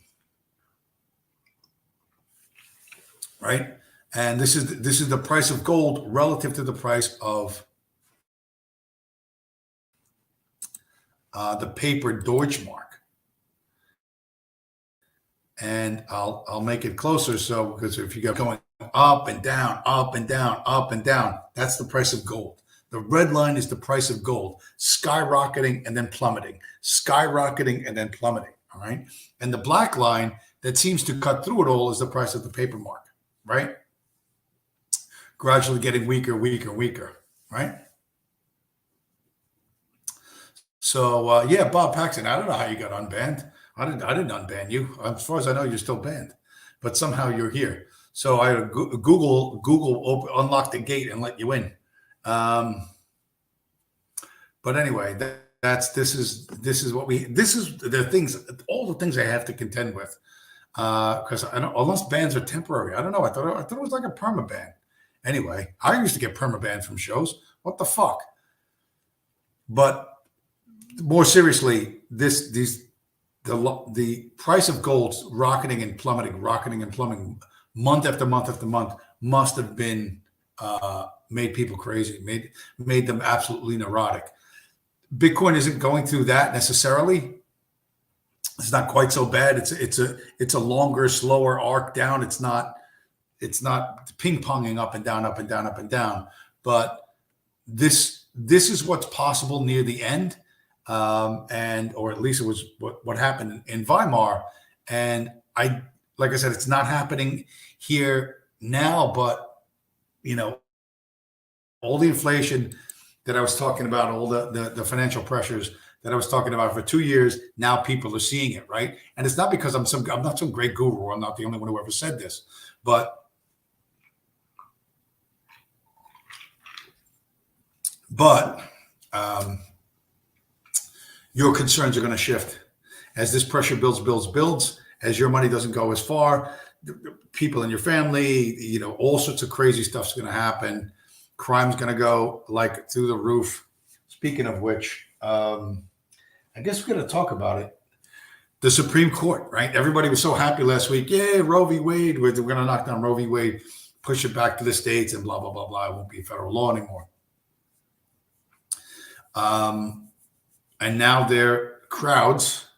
right? And this is the price of gold relative to the price of the paper Deutschmark. And I'll make it closer, so because if you go going up and down, up and down, up and down, that's the price of gold. The red line is the price of gold, skyrocketing and then plummeting, skyrocketing and then plummeting. All right. And the black line that seems to cut through it all is the price of the paper mark, right? Gradually getting weaker, weaker, weaker, right? So yeah, Bob Paxton, I don't know how you got unbanned. I didn't unban you. As far as I know, you're still banned, but somehow you're here. So I Google unlocked the gate and let you in. But anyway, this is the things, all the things I have to contend with, because I don't, unless bans are temporary. I don't know. I thought it was like a perma ban. Anyway, I used to get perma banned from shows. What the fuck? But more seriously, the price of gold's rocketing and plummeting, month after month after month, must have been made people crazy, made them absolutely neurotic. Bitcoin isn't going through that necessarily. It's not quite so bad. It's a longer, slower arc down. It's not ping ponging up and down, up and down, up and down. But this is what's possible near the end. Or at least it was what happened in Weimar. And like I said, it's not happening here now, but all the inflation that I was talking about, all the financial pressures that I was talking about for 2 years, now people are seeing it, right? And it's not because I'm not some great guru. I'm not the only one who ever said this, but your concerns are going to shift as this pressure builds, as your money doesn't go as far, people in your family, all sorts of crazy stuff's going to happen. Crime's going to go like through the roof. Speaking of which, I guess we're going to talk about it. The Supreme Court, right? Everybody was so happy last week. Yeah, Roe v. Wade. We're going to knock down Roe v. Wade, push it back to the states and blah, blah, blah, blah. It won't be federal law anymore. And now their crowds,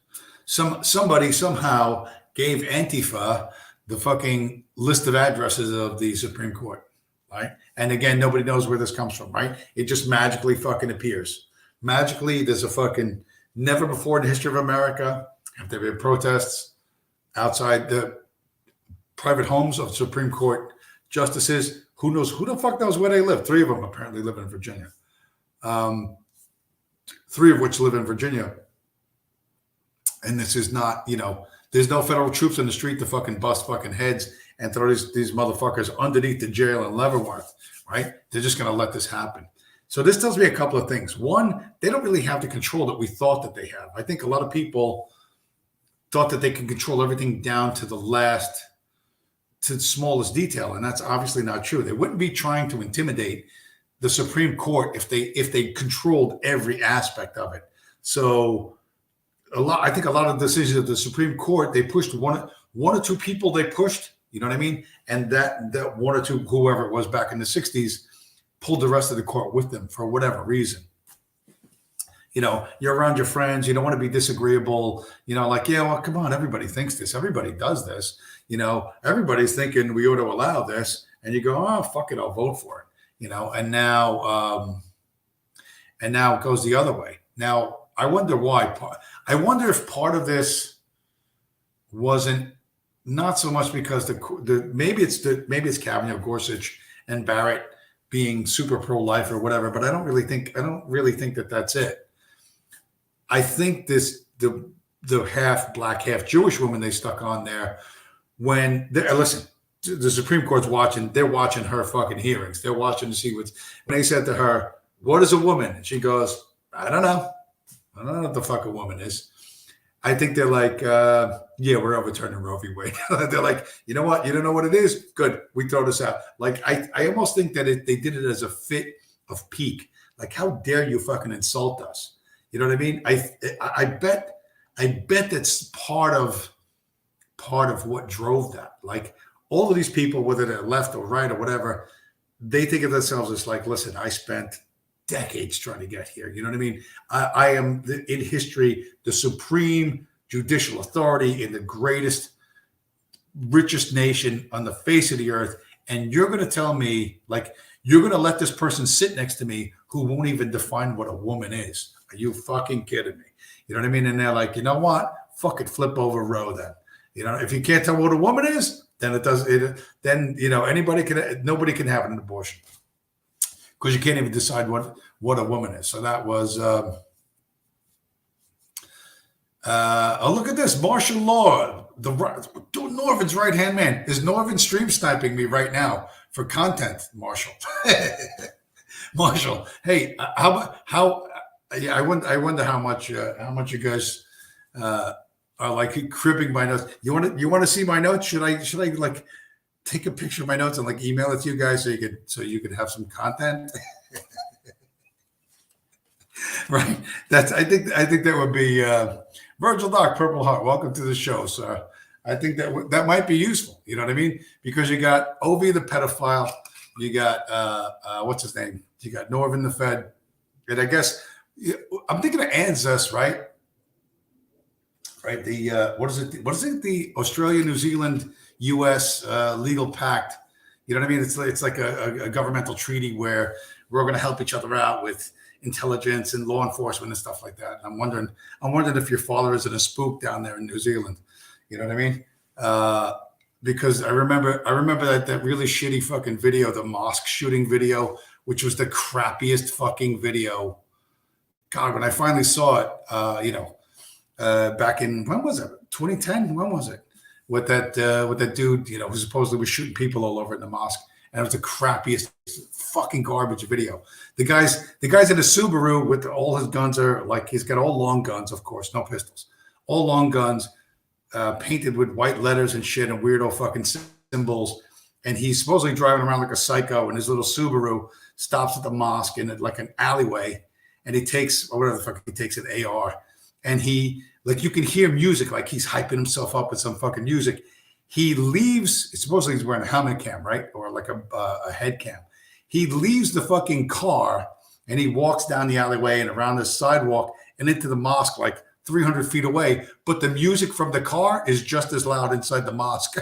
somebody somehow gave Antifa the fucking list of addresses of the Supreme Court, right? And again, nobody knows where this comes from, right? It just magically fucking appears. Magically, there's a fucking, never before in the history of America have there been protests outside the private homes of Supreme Court justices. Who the fuck knows where they live? 3 of them apparently live in Virginia. 3 of which live in Virginia. And this is not, there's no federal troops in the street to fucking bust fucking heads and throw these motherfuckers underneath the jail in Leavenworth, right? They're just going to let this happen. So this tells me a couple of things. One, they don't really have the control that we thought that they have. I think a lot of people thought that they can control everything down to the smallest detail. And that's obviously not true. They wouldn't be trying to intimidate the Supreme Court if they controlled every aspect of it. So I think a lot of decisions of the Supreme Court, they pushed one or two people they pushed, you know what I mean? And that one or two, whoever it was back in the 60s, pulled the rest of the court with them for whatever reason. You're around your friends, you don't want to be disagreeable, like, yeah, well, come on, everybody thinks this, everybody does this, everybody's thinking we ought to allow this, and you go, oh, fuck it, I'll vote for it, and now it goes the other way. Now, I wonder why. I wonder if part of this wasn't not so much because maybe it's Kavanaugh, Gorsuch, and Barrett being super pro-life or whatever, but I don't really think that that's it. I think the half black, half Jewish woman they stuck on there when listen, the Supreme Court's watching. They're watching her fucking hearings. They're watching to see when they said to her, "What is a woman?" And she goes, "I don't know. I don't know what the fuck a woman is." I think they're like, yeah, we're overturning Roe v. Wade. They're like, you know what? You don't know what it is? Good. We throw this out. Like, I almost think that they did it as a fit of pique. Like, how dare you fucking insult us? You know what I mean? I bet that's part of what drove that. Like, all of these people, whether they're left or right or whatever, they think of themselves as like, listen, I spent decades trying to get here. You know what I mean? I am in history the supreme judicial authority in the greatest, richest nation on the face of the earth. And you're going to tell me, like, you're going to let this person sit next to me who won't even define what a woman is. Are you fucking kidding me? You know what I mean? And they're like, you know what? Fuck it, flip over Roe then. You know, if you can't tell what a woman is, then then, you know, nobody can have an abortion because you can't even decide what a woman is. So that was, oh, look at this. Martial law, Norvin's right-hand man. Is Norvin stream sniping me right now for content, Marshall? Marshall, hey, I wonder how much you guys are like cribbing my notes. You want to see my notes? Should I like take a picture of my notes and like email it to you guys so you could have some content? Right. I think that would be Virgil Doc, Purple Heart. Welcome to the show, sir. I think that might be useful. You know what I mean? Because you got Ovi the pedophile, you got what's his name? You got Norvin the Fed, and I guess I'm thinking of ANZUS, right? Right. The what is it? What is it? The Australia, New Zealand, U.S. Legal pact. You know what I mean? It's like a governmental treaty where we're going to help each other out with intelligence and law enforcement and stuff like that. I'm wondering if your father is in a spook down there in New Zealand. You know what I mean? Because I remember that really shitty fucking video, the mosque shooting video, which was the crappiest fucking video. God, when I finally saw it, back in, when was it? 2010? When was it? With that dude, you know, who supposedly was shooting people all over in the mosque. And it was the crappiest fucking garbage video. The guy's in a Subaru with all his guns are like, he's got all long guns, of course, no pistols, all long guns, painted with white letters and shit and weirdo fucking symbols. And he's supposedly driving around like a psycho, and his little Subaru stops at the mosque in like an alleyway, and he takes, or whatever the fuck, he takes an AR, and he, like, you can hear music, like he's hyping himself up with some fucking music. He leaves, supposedly he's wearing a helmet cam, right? Or like a head cam. He leaves the fucking car and he walks down the alleyway and around the sidewalk and into the mosque like 300 feet away. But the music from the car is just as loud inside the mosque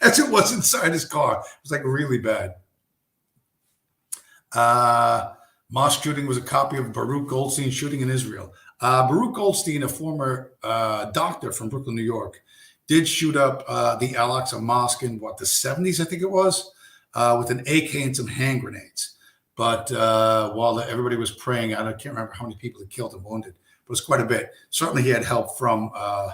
as it was inside his car. It was like really bad. Mosque shooting was a copy of Baruch Goldstein shooting in Israel. Baruch Goldstein, a former doctor from Brooklyn, New York, did shoot up the Al-Aqsa Mosque in, the 70s, I think it was, with an AK and some hand grenades. But while everybody was praying, I can't remember how many people he killed and wounded, but it was quite a bit. Certainly he had help from the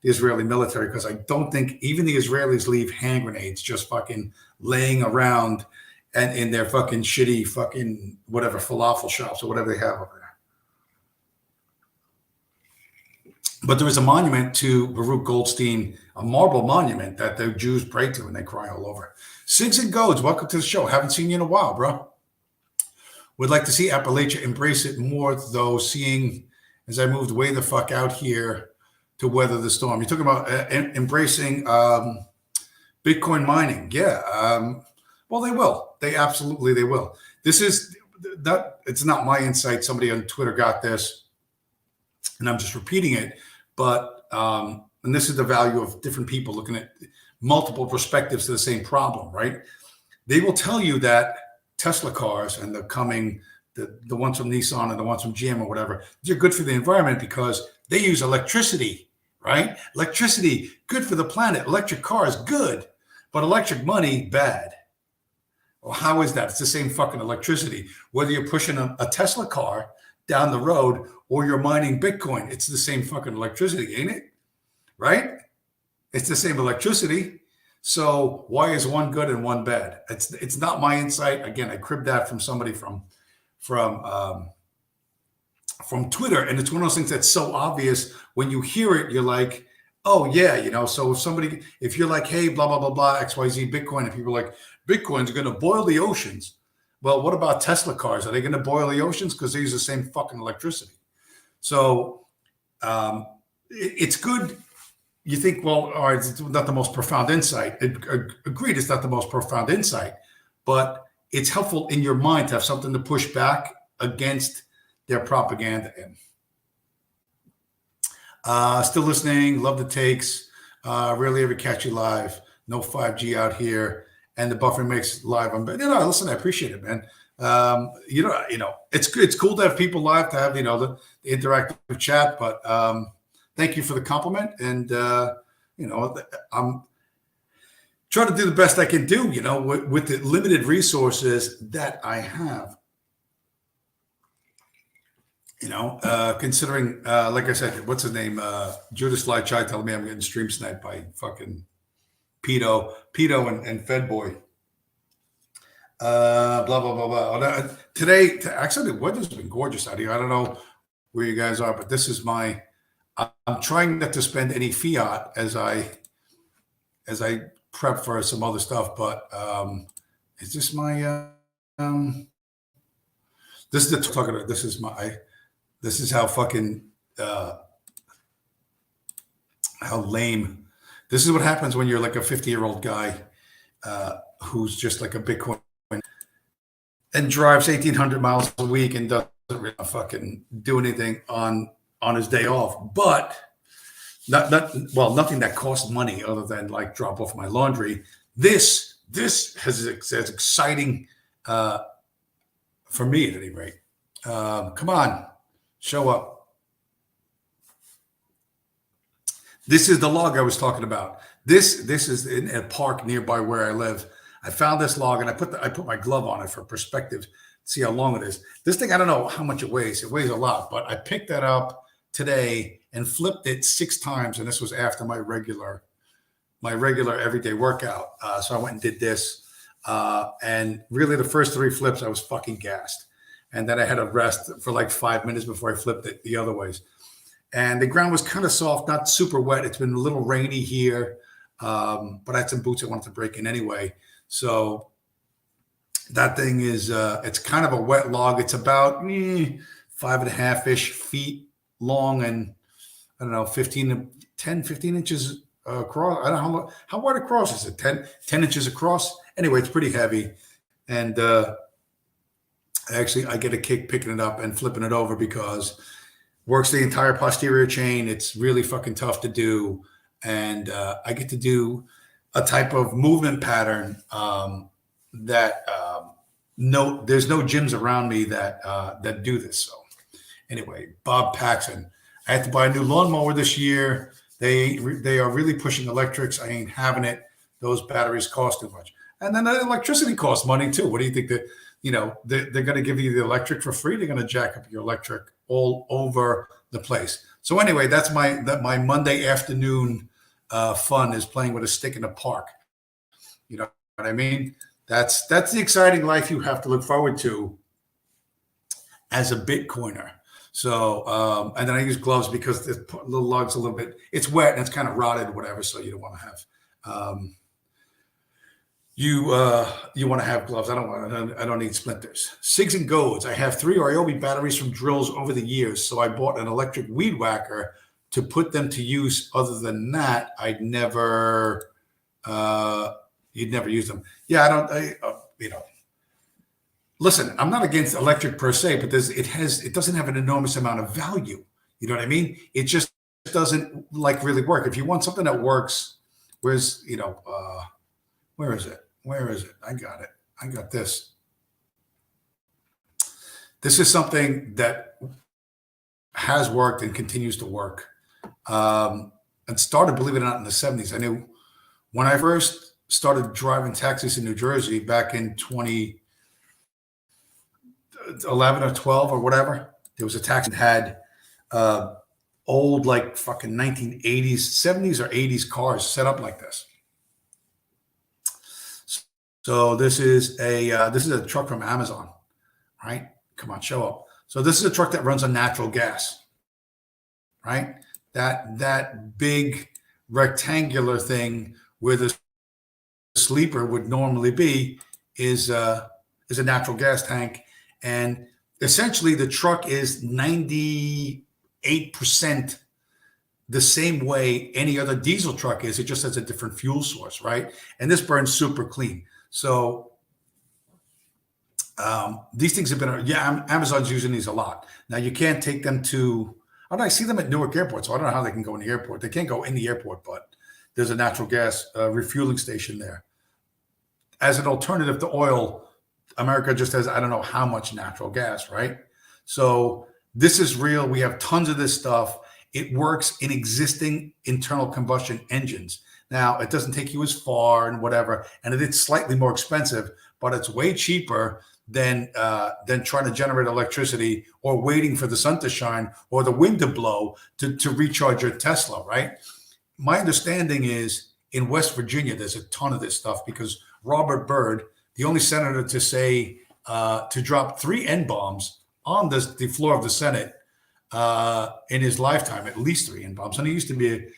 Israeli military, because I don't think even the Israelis leave hand grenades just fucking laying around and in their fucking shitty fucking whatever falafel shops or whatever they have over there. But there was a monument to Baruch Goldstein, a marble monument that the Jews pray to and they cry all over. Sigs and Goads, welcome to the show. Haven't seen you in a while, bro. Would like to see Appalachia embrace it more, though, seeing as I moved way the fuck out here to weather the storm. You're talking about embracing Bitcoin mining. Yeah. Well, they will. They will. This is that. It's not my insight. Somebody on Twitter got this, and I'm just repeating it. But and this is the value of different people looking at multiple perspectives to the same problem, right? They will tell you that Tesla cars and the ones from Nissan and the ones from GM or whatever, they're good for the environment because they use electricity, right? Electricity, good for the planet. Electric cars, good. But electric money, bad. Well, how is that? It's the same fucking electricity. Whether you're pushing a Tesla car down the road or you're mining Bitcoin, it's the same fucking electricity, ain't it? Right? It's the same electricity. So why is one good and one bad? It's not my insight. Again, I cribbed that from somebody from from Twitter, and it's one of those things that's so obvious. When you hear it, you're like, oh yeah, So if you're like, hey, blah blah blah blah, XYZ Bitcoin, and people are like, Bitcoin's going to boil the oceans. Well, what about Tesla cars? Are they going to boil the oceans because they use the same fucking electricity? So it's good. You think, well, all right, it's not the most profound insight. Agreed, it's not the most profound insight, but it's helpful in your mind to have something to push back against their propaganda in. Still listening. Love the takes. Rarely ever catch you live. No 5G out here, and the buffer makes live. Listen, I appreciate it, man. It's cool to have people live, to have the interactive chat. But thank you for the compliment, and I'm trying to do the best I can do. With the limited resources that I have. Considering, like I said, what's his name? Judas Fly Chai telling me I'm getting stream sniped by fucking Pedo and Fed Boy. Blah, blah, blah, blah. Today, actually, the weather's been gorgeous out here. I don't know where you guys are, but this is I'm trying not to spend any fiat as I prep for some other stuff, but is this my, this is the talking about, this is how fucking how lame. This is what happens when you're like a 50-year-old guy who's just like a Bitcoin and drives 1,800 miles a week and doesn't really fucking do anything on his day off. But nothing that costs money other than like drop off my laundry. This has exciting for me at any rate. Come on. Show up. This is the log I was talking about. This is in a park nearby where I live. I found this log and I put my glove on it for perspective, see how long it is. This thing, I don't know how much it weighs. It weighs a lot, but I picked that up today and flipped it 6 times, and this was after my regular everyday workout. So I went and did this, and really the first 3 flips I was fucking gassed. And then I had to rest for like 5 minutes before I flipped it the other ways. And the ground was kind of soft, not super wet. It's been a little rainy here, but I had some boots I wanted to break in anyway. So that thing is, it's kind of a wet log. It's about 5.5-ish feet long and I don't know, 15 inches across. I don't know how wide across is it? 10 inches across. Anyway, it's pretty heavy. And actually, I get a kick picking it up and flipping it over because works the entire posterior chain. It's really fucking tough to do. And I get to do a type of movement pattern that there's no gyms around me that do this. So anyway, Bob Paxson. I had to buy a new lawnmower this year. They are really pushing electrics. I ain't having it. Those batteries cost too much. And then the electricity costs money too. What do you think that, they're going to give you the electric for free? They're going to jack up your electric all over the place. So anyway, that's my Monday afternoon fun is playing with a stick in the park. You know what I mean? That's the exciting life you have to look forward to as a Bitcoiner. So, and then I use gloves because the little log's a little bit, it's wet and it's kind of rotted or whatever. So you don't want to have, you want to have gloves. I don't need splinters. Sigs and goads. I have 3 Ryobi batteries from drills over the years. So I bought an electric weed whacker to put them to use. Other than that, you'd never use them. Yeah, listen, I'm not against electric per se, but it doesn't have an enormous amount of value. You know what I mean? It just doesn't really work. If you want something that works, where is it? Where is it? I got it. I got this. This is something that has worked and continues to work. And started, believe it or not, in the 70s. I knew when I first started driving taxis in New Jersey back in 2011 or 12 or whatever, there was a taxi that had old fucking 1980s, 70s or 80s cars set up like this. So this is a truck from Amazon, right? Come on, show up. So this is a truck that runs on natural gas, right? That big rectangular thing where the sleeper would normally be is a natural gas tank, and essentially the truck is 98% the same way any other diesel truck is. It just has a different fuel source, right? And this burns super clean. So these things have been, yeah, Amazon's using these a lot. Now you can't take them to, I don't know, I see them at Newark Airport, so I don't know how they can go in the airport. They can't go in the airport, but there's a natural gas refueling station there. As an alternative to oil, America just has, I don't know how much natural gas, right? So this is real. We have tons of this stuff. It works in existing internal combustion engines. Now, it doesn't take you as far and whatever, and it is slightly more expensive, but it's way cheaper than trying to generate electricity or waiting for the sun to shine or the wind to blow to recharge your Tesla, right? My understanding is in West Virginia, there's a ton of this stuff because Robert Byrd, the only senator to say to drop 3 N-bombs on the floor of the Senate in his lifetime, at least 3 N-bombs. And he used to be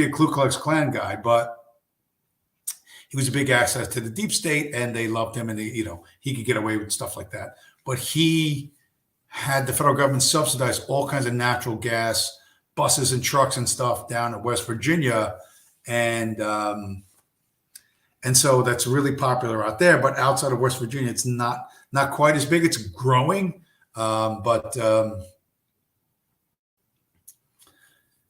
a Ku Klux Klan guy, but he was a big asset to the deep state, and they loved him, and he could get away with stuff like that. But he had the federal government subsidize all kinds of natural gas buses and trucks and stuff down in West Virginia, and so that's really popular out there. But outside of West Virginia, it's not quite as big. It's growing, but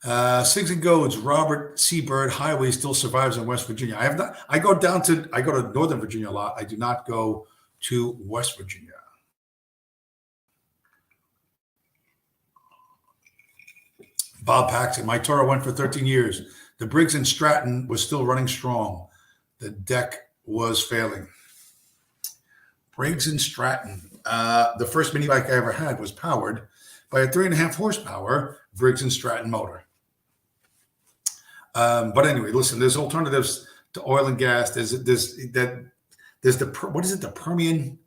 Sigs and Goads, Robert C. Byrd Highway still survives in West Virginia. I have not. I go to Northern Virginia a lot. I do not go to West Virginia. Bob Paxton, my Toro went for 13 years. The Briggs and Stratton was still running strong. The deck was failing. Briggs and Stratton. The first mini bike I ever had was powered by a 3.5 horsepower Briggs and Stratton motor. But anyway, listen, there's alternatives to oil and gas. There's what is it? The Permian,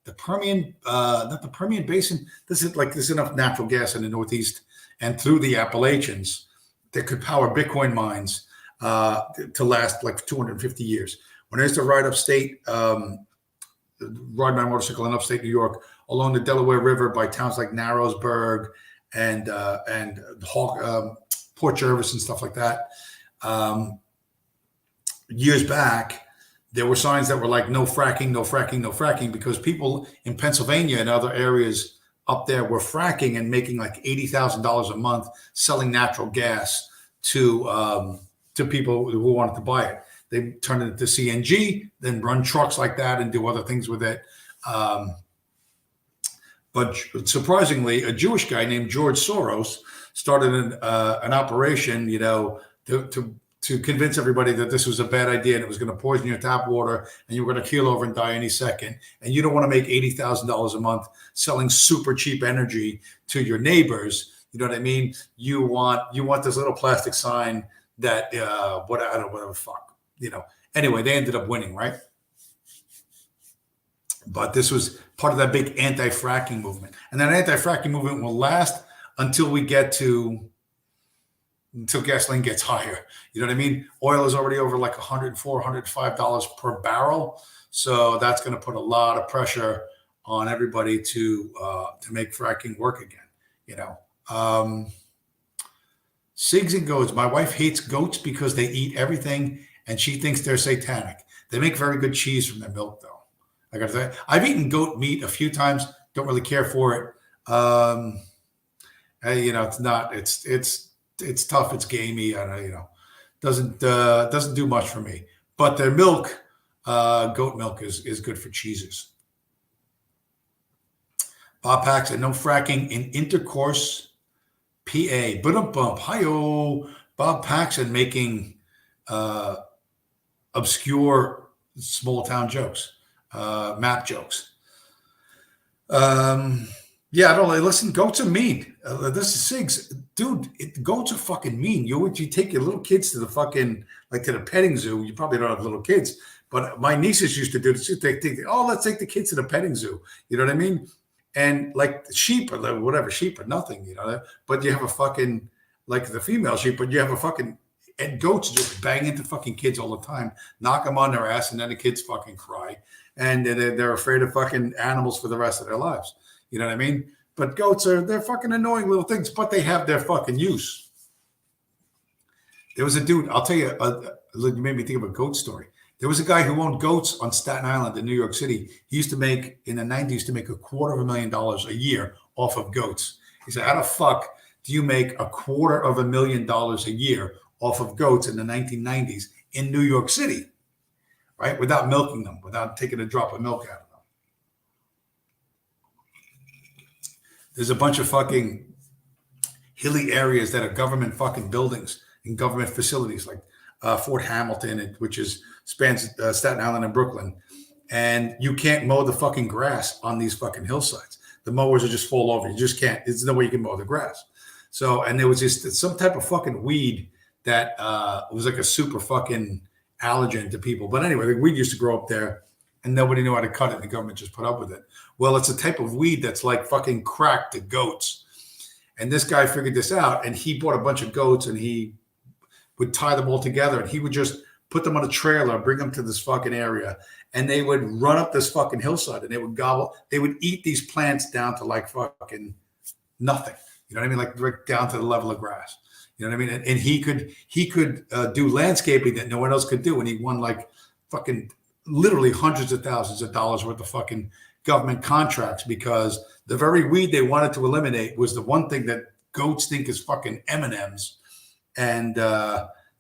not the Permian Basin. There's enough natural gas in the Northeast and through the Appalachians that could power Bitcoin mines to last like 250 years. When I used to ride upstate, ride my motorcycle in upstate New York along the Delaware River by towns like Narrowsburg and Port Jervis and stuff like that. Years back, there were signs that were like no fracking, no fracking, no fracking, because people in Pennsylvania and other areas up there were fracking and making like $80,000 a month selling natural gas to people who wanted to buy it. They turned it into CNG, then run trucks like that and do other things with it. But surprisingly, a Jewish guy named George Soros started an operation, to convince everybody that this was a bad idea and it was going to poison your tap water and you were going to keel over and die any second. And you don't want to make $80,000 a month selling super cheap energy to your neighbors. You know what I mean? You want this little plastic sign that whatever fuck. Anyway, they ended up winning, right? But this was part of that big anti-fracking movement. And that anti-fracking movement will last until gasoline gets higher. You know what I mean? Oil is already over like $104, $105 per barrel. So that's going to put a lot of pressure on everybody to make fracking work again. Sigs and Goats. My wife hates goats because they eat everything and she thinks they're satanic. They make very good cheese from their milk, though. I got to say, I've eaten goat meat a few times. Don't really care for it. It's not. It's tough. It's gamey. Doesn't do much for me. But their milk, goat milk, is good for cheeses. Bob Paxton, no fracking in Intercourse, PA. Bump. Hi-yo. Bob Paxton making obscure small town jokes, map jokes. Yeah, I don't listen. Goats are mean. This is Sigs, dude. Goats are fucking mean. You take your little kids to the fucking to the petting zoo. You probably don't have little kids, but my nieces used to do this. Let's take the kids to the petting zoo. You know what I mean? And like sheep or whatever, sheep or nothing, you know. But you have a fucking like the female sheep, but you have a fucking and goats just bang into fucking kids all the time, knock them on their ass, and then the kids fucking cry, and they're afraid of fucking animals for the rest of their lives. You know what I mean? But goats they're fucking annoying little things, but they have their fucking use. There was a dude, I'll tell you, you made me think of a goat story. There was a guy who owned goats on Staten Island in New York City. He used to make, in the 90s, to make $250,000 a year off of goats. He said, how the fuck do you make $250,000 a year off of goats in the 1990s in New York City, right? Without milking them, without taking a drop of milk out of them. There's a bunch of fucking hilly areas that are government fucking buildings and government facilities like Fort Hamilton, which spans Staten Island and Brooklyn. And you can't mow the fucking grass on these fucking hillsides. The mowers will just fall over. You just can't. There's no way you can mow the grass. So, and there was just some type of fucking weed that was like a super fucking allergen to people. But anyway, the weed used to grow up there and nobody knew how to cut it. The government just put up with it. Well, it's a type of weed that's like fucking crack to goats. And this guy figured this out and he bought a bunch of goats and he would tie them all together and he would just put them on a trailer, bring them to this fucking area, and they would run up this fucking hillside and they would eat these plants down to like fucking nothing. You know what I mean? Like right down to the level of grass. You know what I mean? And he could do landscaping that no one else could do. And he won like fucking literally hundreds of thousands of dollars worth of fucking government contracts because the very weed they wanted to eliminate was the one thing that goats think is fucking M&Ms. And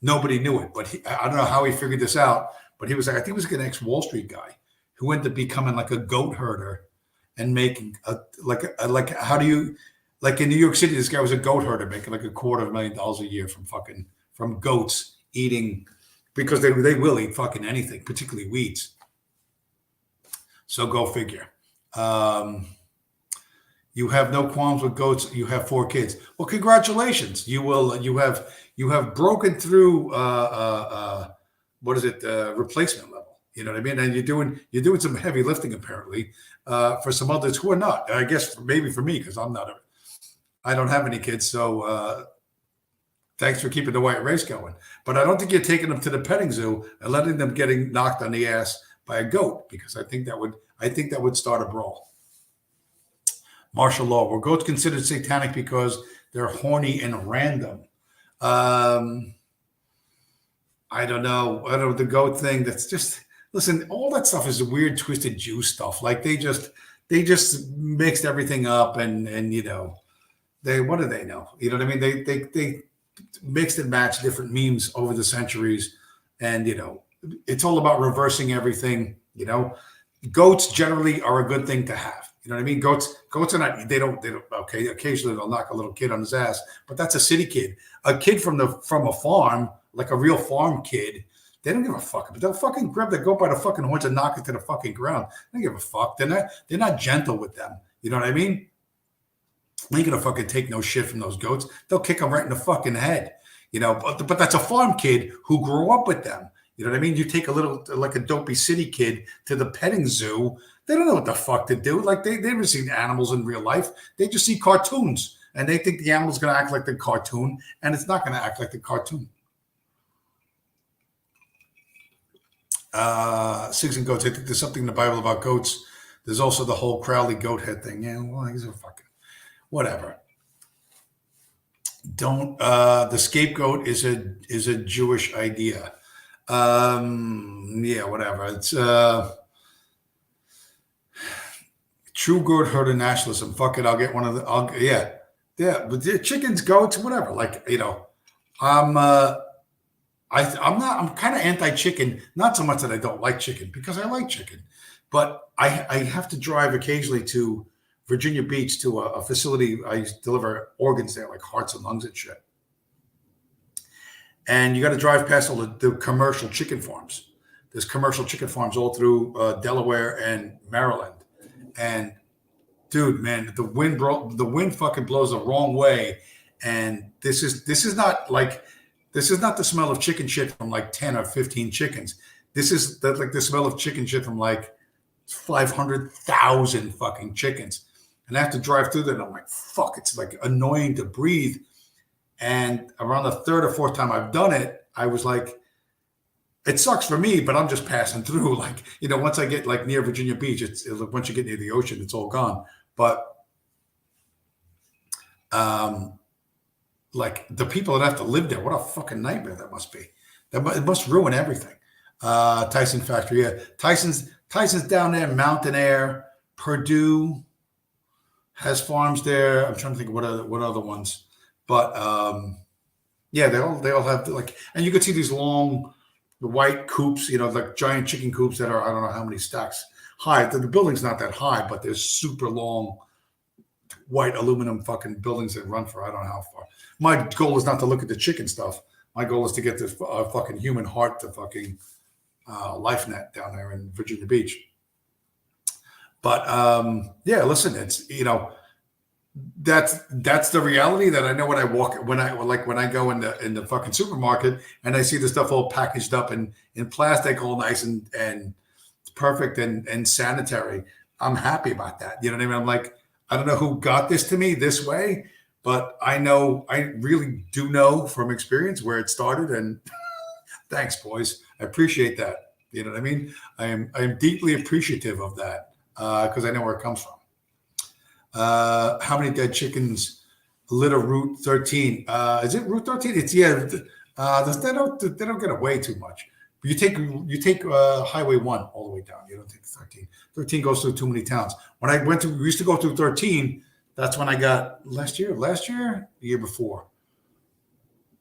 nobody knew it. But I don't know how he figured this out. But he was like, I think he was like an ex-Wall Street guy who ended up becoming like a goat herder and making how do you, like in New York City, this guy was a goat herder making like $250,000 a year from goats eating, because they will eat fucking anything, particularly weeds. So go figure. You have no qualms with goats. You have 4 kids. Well, congratulations. You have broken through replacement level. You know what I mean? And you're doing some heavy lifting apparently for some others who are not. I guess maybe for me because I don't have any kids. So thanks for keeping the white race going. But I don't think you're taking them to the petting zoo and letting them getting knocked on the ass by a goat, because I think that would start a brawl. Martial law. Were goats considered satanic because they're horny and random? I don't know. The goat thing, that's just, listen, all that stuff is weird, twisted Jew stuff. Like they just mixed everything up and what do they know? You know what I mean? They mixed and matched different memes over the centuries. And, it's all about reversing everything. Goats generally are a good thing to have. You know what I mean? Goats are not, they don't, okay, occasionally they'll knock a little kid on his ass, but that's a city kid. A kid from a farm, like a real farm kid, they don't give a fuck. But they'll fucking grab the goat by the fucking horns and knock it to the fucking ground. They don't give a fuck. They're not gentle with them. You know what I mean? They ain't gonna fucking take no shit from those goats. They'll kick them right in the fucking head. But that's a farm kid who grew up with them. You know what I mean? You take like a dopey city kid to the petting zoo. They don't know what the fuck to do. Like they've never seen animals in real life. They just see cartoons and they think the animal's going to act like the cartoon, and it's not going to act like the cartoon. Cigs and goats. I think there's something in the Bible about goats. There's also the whole Crowley goat head thing. Yeah, well, he's a fucking whatever. The scapegoat is a Jewish idea. Yeah, whatever. It's true goat herder nationalism. Fuck it, I'll get one of the. Yeah. But the chickens, goats, whatever. Like I'm kind of anti-chicken. Not so much that I don't like chicken, because I like chicken, but I have to drive occasionally to Virginia Beach to a facility. I used to deliver organs there, like hearts and lungs and shit. And you got to drive past all the commercial chicken farms. There's commercial chicken farms all through Delaware and Maryland. And dude, man, the wind fucking blows the wrong way. And this is not the smell of chicken shit from like 10 or 15 chickens. This is like the smell of chicken shit from like 500,000 fucking chickens. and I have to drive through there. And I'm like, fuck, it's like annoying to breathe. And around the third or fourth time I've done it, I was like, it sucks for me, but I'm just passing through. Like, once I get like near Virginia Beach, it's once you get near the ocean, it's all gone. But like the people that have to live there, what a fucking nightmare that must be. It must ruin everything. Tyson Factory, yeah. Tyson's down there, Mountain Air, Purdue has farms there. I'm trying to think of what other ones, but yeah, they all have like, and you could see these long, the white coops, like giant chicken coops that are, I don't know how many stacks high. The building's not that high, but there's super long white aluminum fucking buildings that run for I don't know how far. My goal is not to look at the chicken stuff. My goal is to get this fucking human heart to fucking LifeNet down there in Virginia Beach. But yeah, listen, it's that's the reality that I know when I go in the fucking supermarket and I see the stuff all packaged up in plastic, all nice and perfect and sanitary. I'm happy about that. You know what I mean? I'm like, I don't know who got this to me this way, but I really do know from experience where it started. And thanks, boys. I appreciate that. You know what I mean? I am deeply appreciative of that because I know where it comes from. How many dead chickens lit a Route 13? Is it Route 13? It's they don't get away too much. You take Highway 1 all the way down. You don't take 13. 13 goes through too many towns. When we used to go through 13. That's when I got last year, the year before.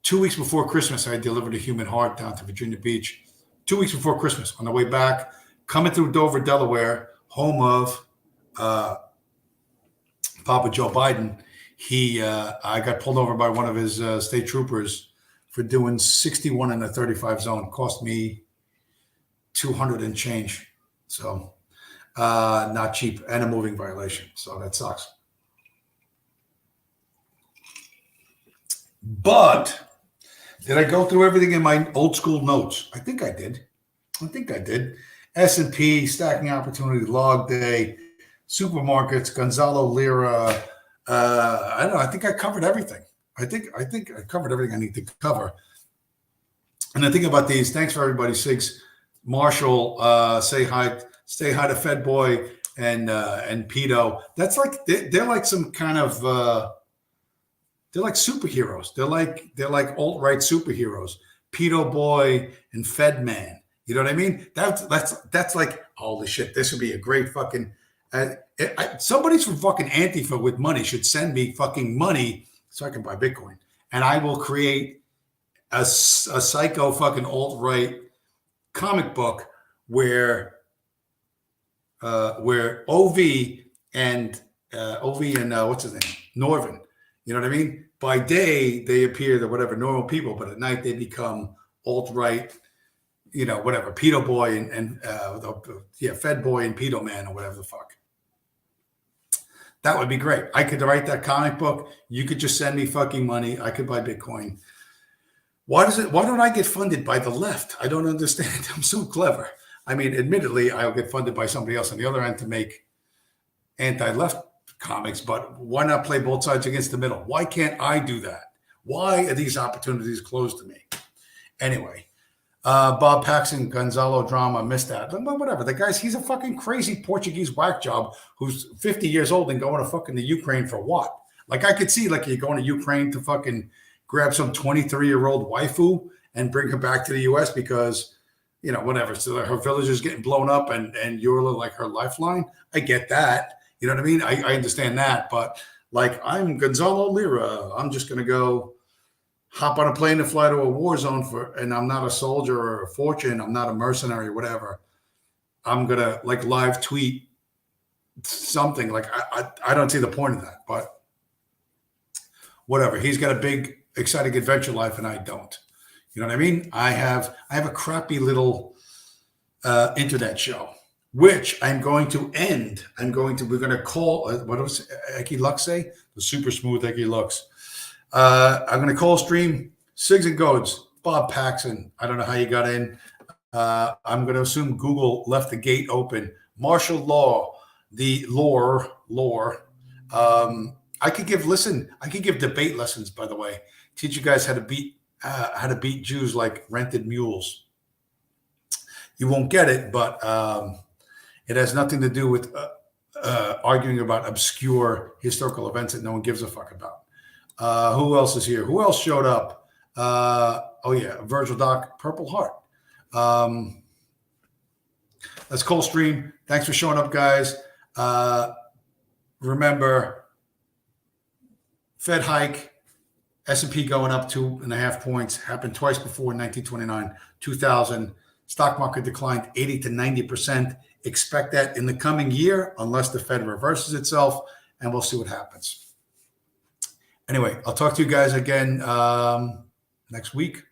2 weeks before Christmas, I delivered a human heart down to Virginia Beach. 2 weeks before Christmas, on the way back, coming through Dover, Delaware, home of Papa Joe Biden. I got pulled over by one of his state troopers for doing 61 in a 35 zone. Cost me $200 and change. So not cheap, and a moving violation. So that sucks. But did I go through everything in my old school notes? I think I did. S&P, stacking opportunity, log day, supermarkets, Gonzalo Lira. I don't know. I think I covered everything. I think I covered everything I need to cover. And I think about these. Thanks for everybody. Sigs, Marshall, say hi to Fed Boy and Pito. That's like they're like some kind of they're like superheroes. They're like alt-right superheroes. Pedo Boy and Fed Man. You know what I mean? That's like, holy shit, this would be a great fucking somebody from fucking Antifa with money should send me fucking money so I can buy Bitcoin. And I will create a psycho fucking alt-right comic book where OV and what's his name? Norvin. You know what I mean? By day, they appear to whatever normal people, but at night they become alt-right, whatever, Pedo Boy and Fed Boy and Pedo Man or whatever the fuck. That would be great. I could write that comic book. You could just send me fucking money. I could buy Bitcoin. Why don't I get funded by the left? I don't understand. I'm so clever. I mean, admittedly, I'll get funded by somebody else on the other end to make anti-left comics, but why not play both sides against the middle? Why can't I do that? Why are these opportunities closed to me? Anyway, Bob Paxson, Gonzalo drama, missed that. But whatever. The guy's, he's a fucking crazy Portuguese whack job who's 50 years old and going to fucking the Ukraine for what? Like I could see like you're going to Ukraine to fucking grab some 23-year-old waifu and bring her back to the US because, whatever. So her village is getting blown up and you're like her lifeline. I get that. You know what I mean? I understand that, but like I'm Gonzalo Lira. I'm just gonna go hop on a plane and fly to a war zone and I'm not a soldier or a fortune. I'm not a mercenary or whatever. I'm gonna like live tweet something. Like I don't see the point of that, but whatever. He's got a big, exciting adventure life, and I don't. You know what I mean? I have a crappy little internet show, which I'm going to end. We're going to call, what was Eki Lux say? The super smooth Eki Lux. I'm going to call stream Sigs and Goads, Bob Paxson. I don't know how you got in. I'm going to assume Google left the gate open. Martial law, the lore, I could give debate lessons, by the way. Teach you guys how to beat Jews like rented mules. You won't get it, but it has nothing to do with arguing about obscure historical events that no one gives a fuck about. Who else is here? Who else showed up? Oh yeah, Virgil Doc, Purple Heart. That's Coldstream. Thanks for showing up, guys. Remember, Fed hike, S&P going up 2.5 points, happened twice before in 1929, 2000. Stock market declined 80 to 90%. Expect that in the coming year, unless the Fed reverses itself, and we'll see what happens. Anyway, I'll talk to you guys again next week.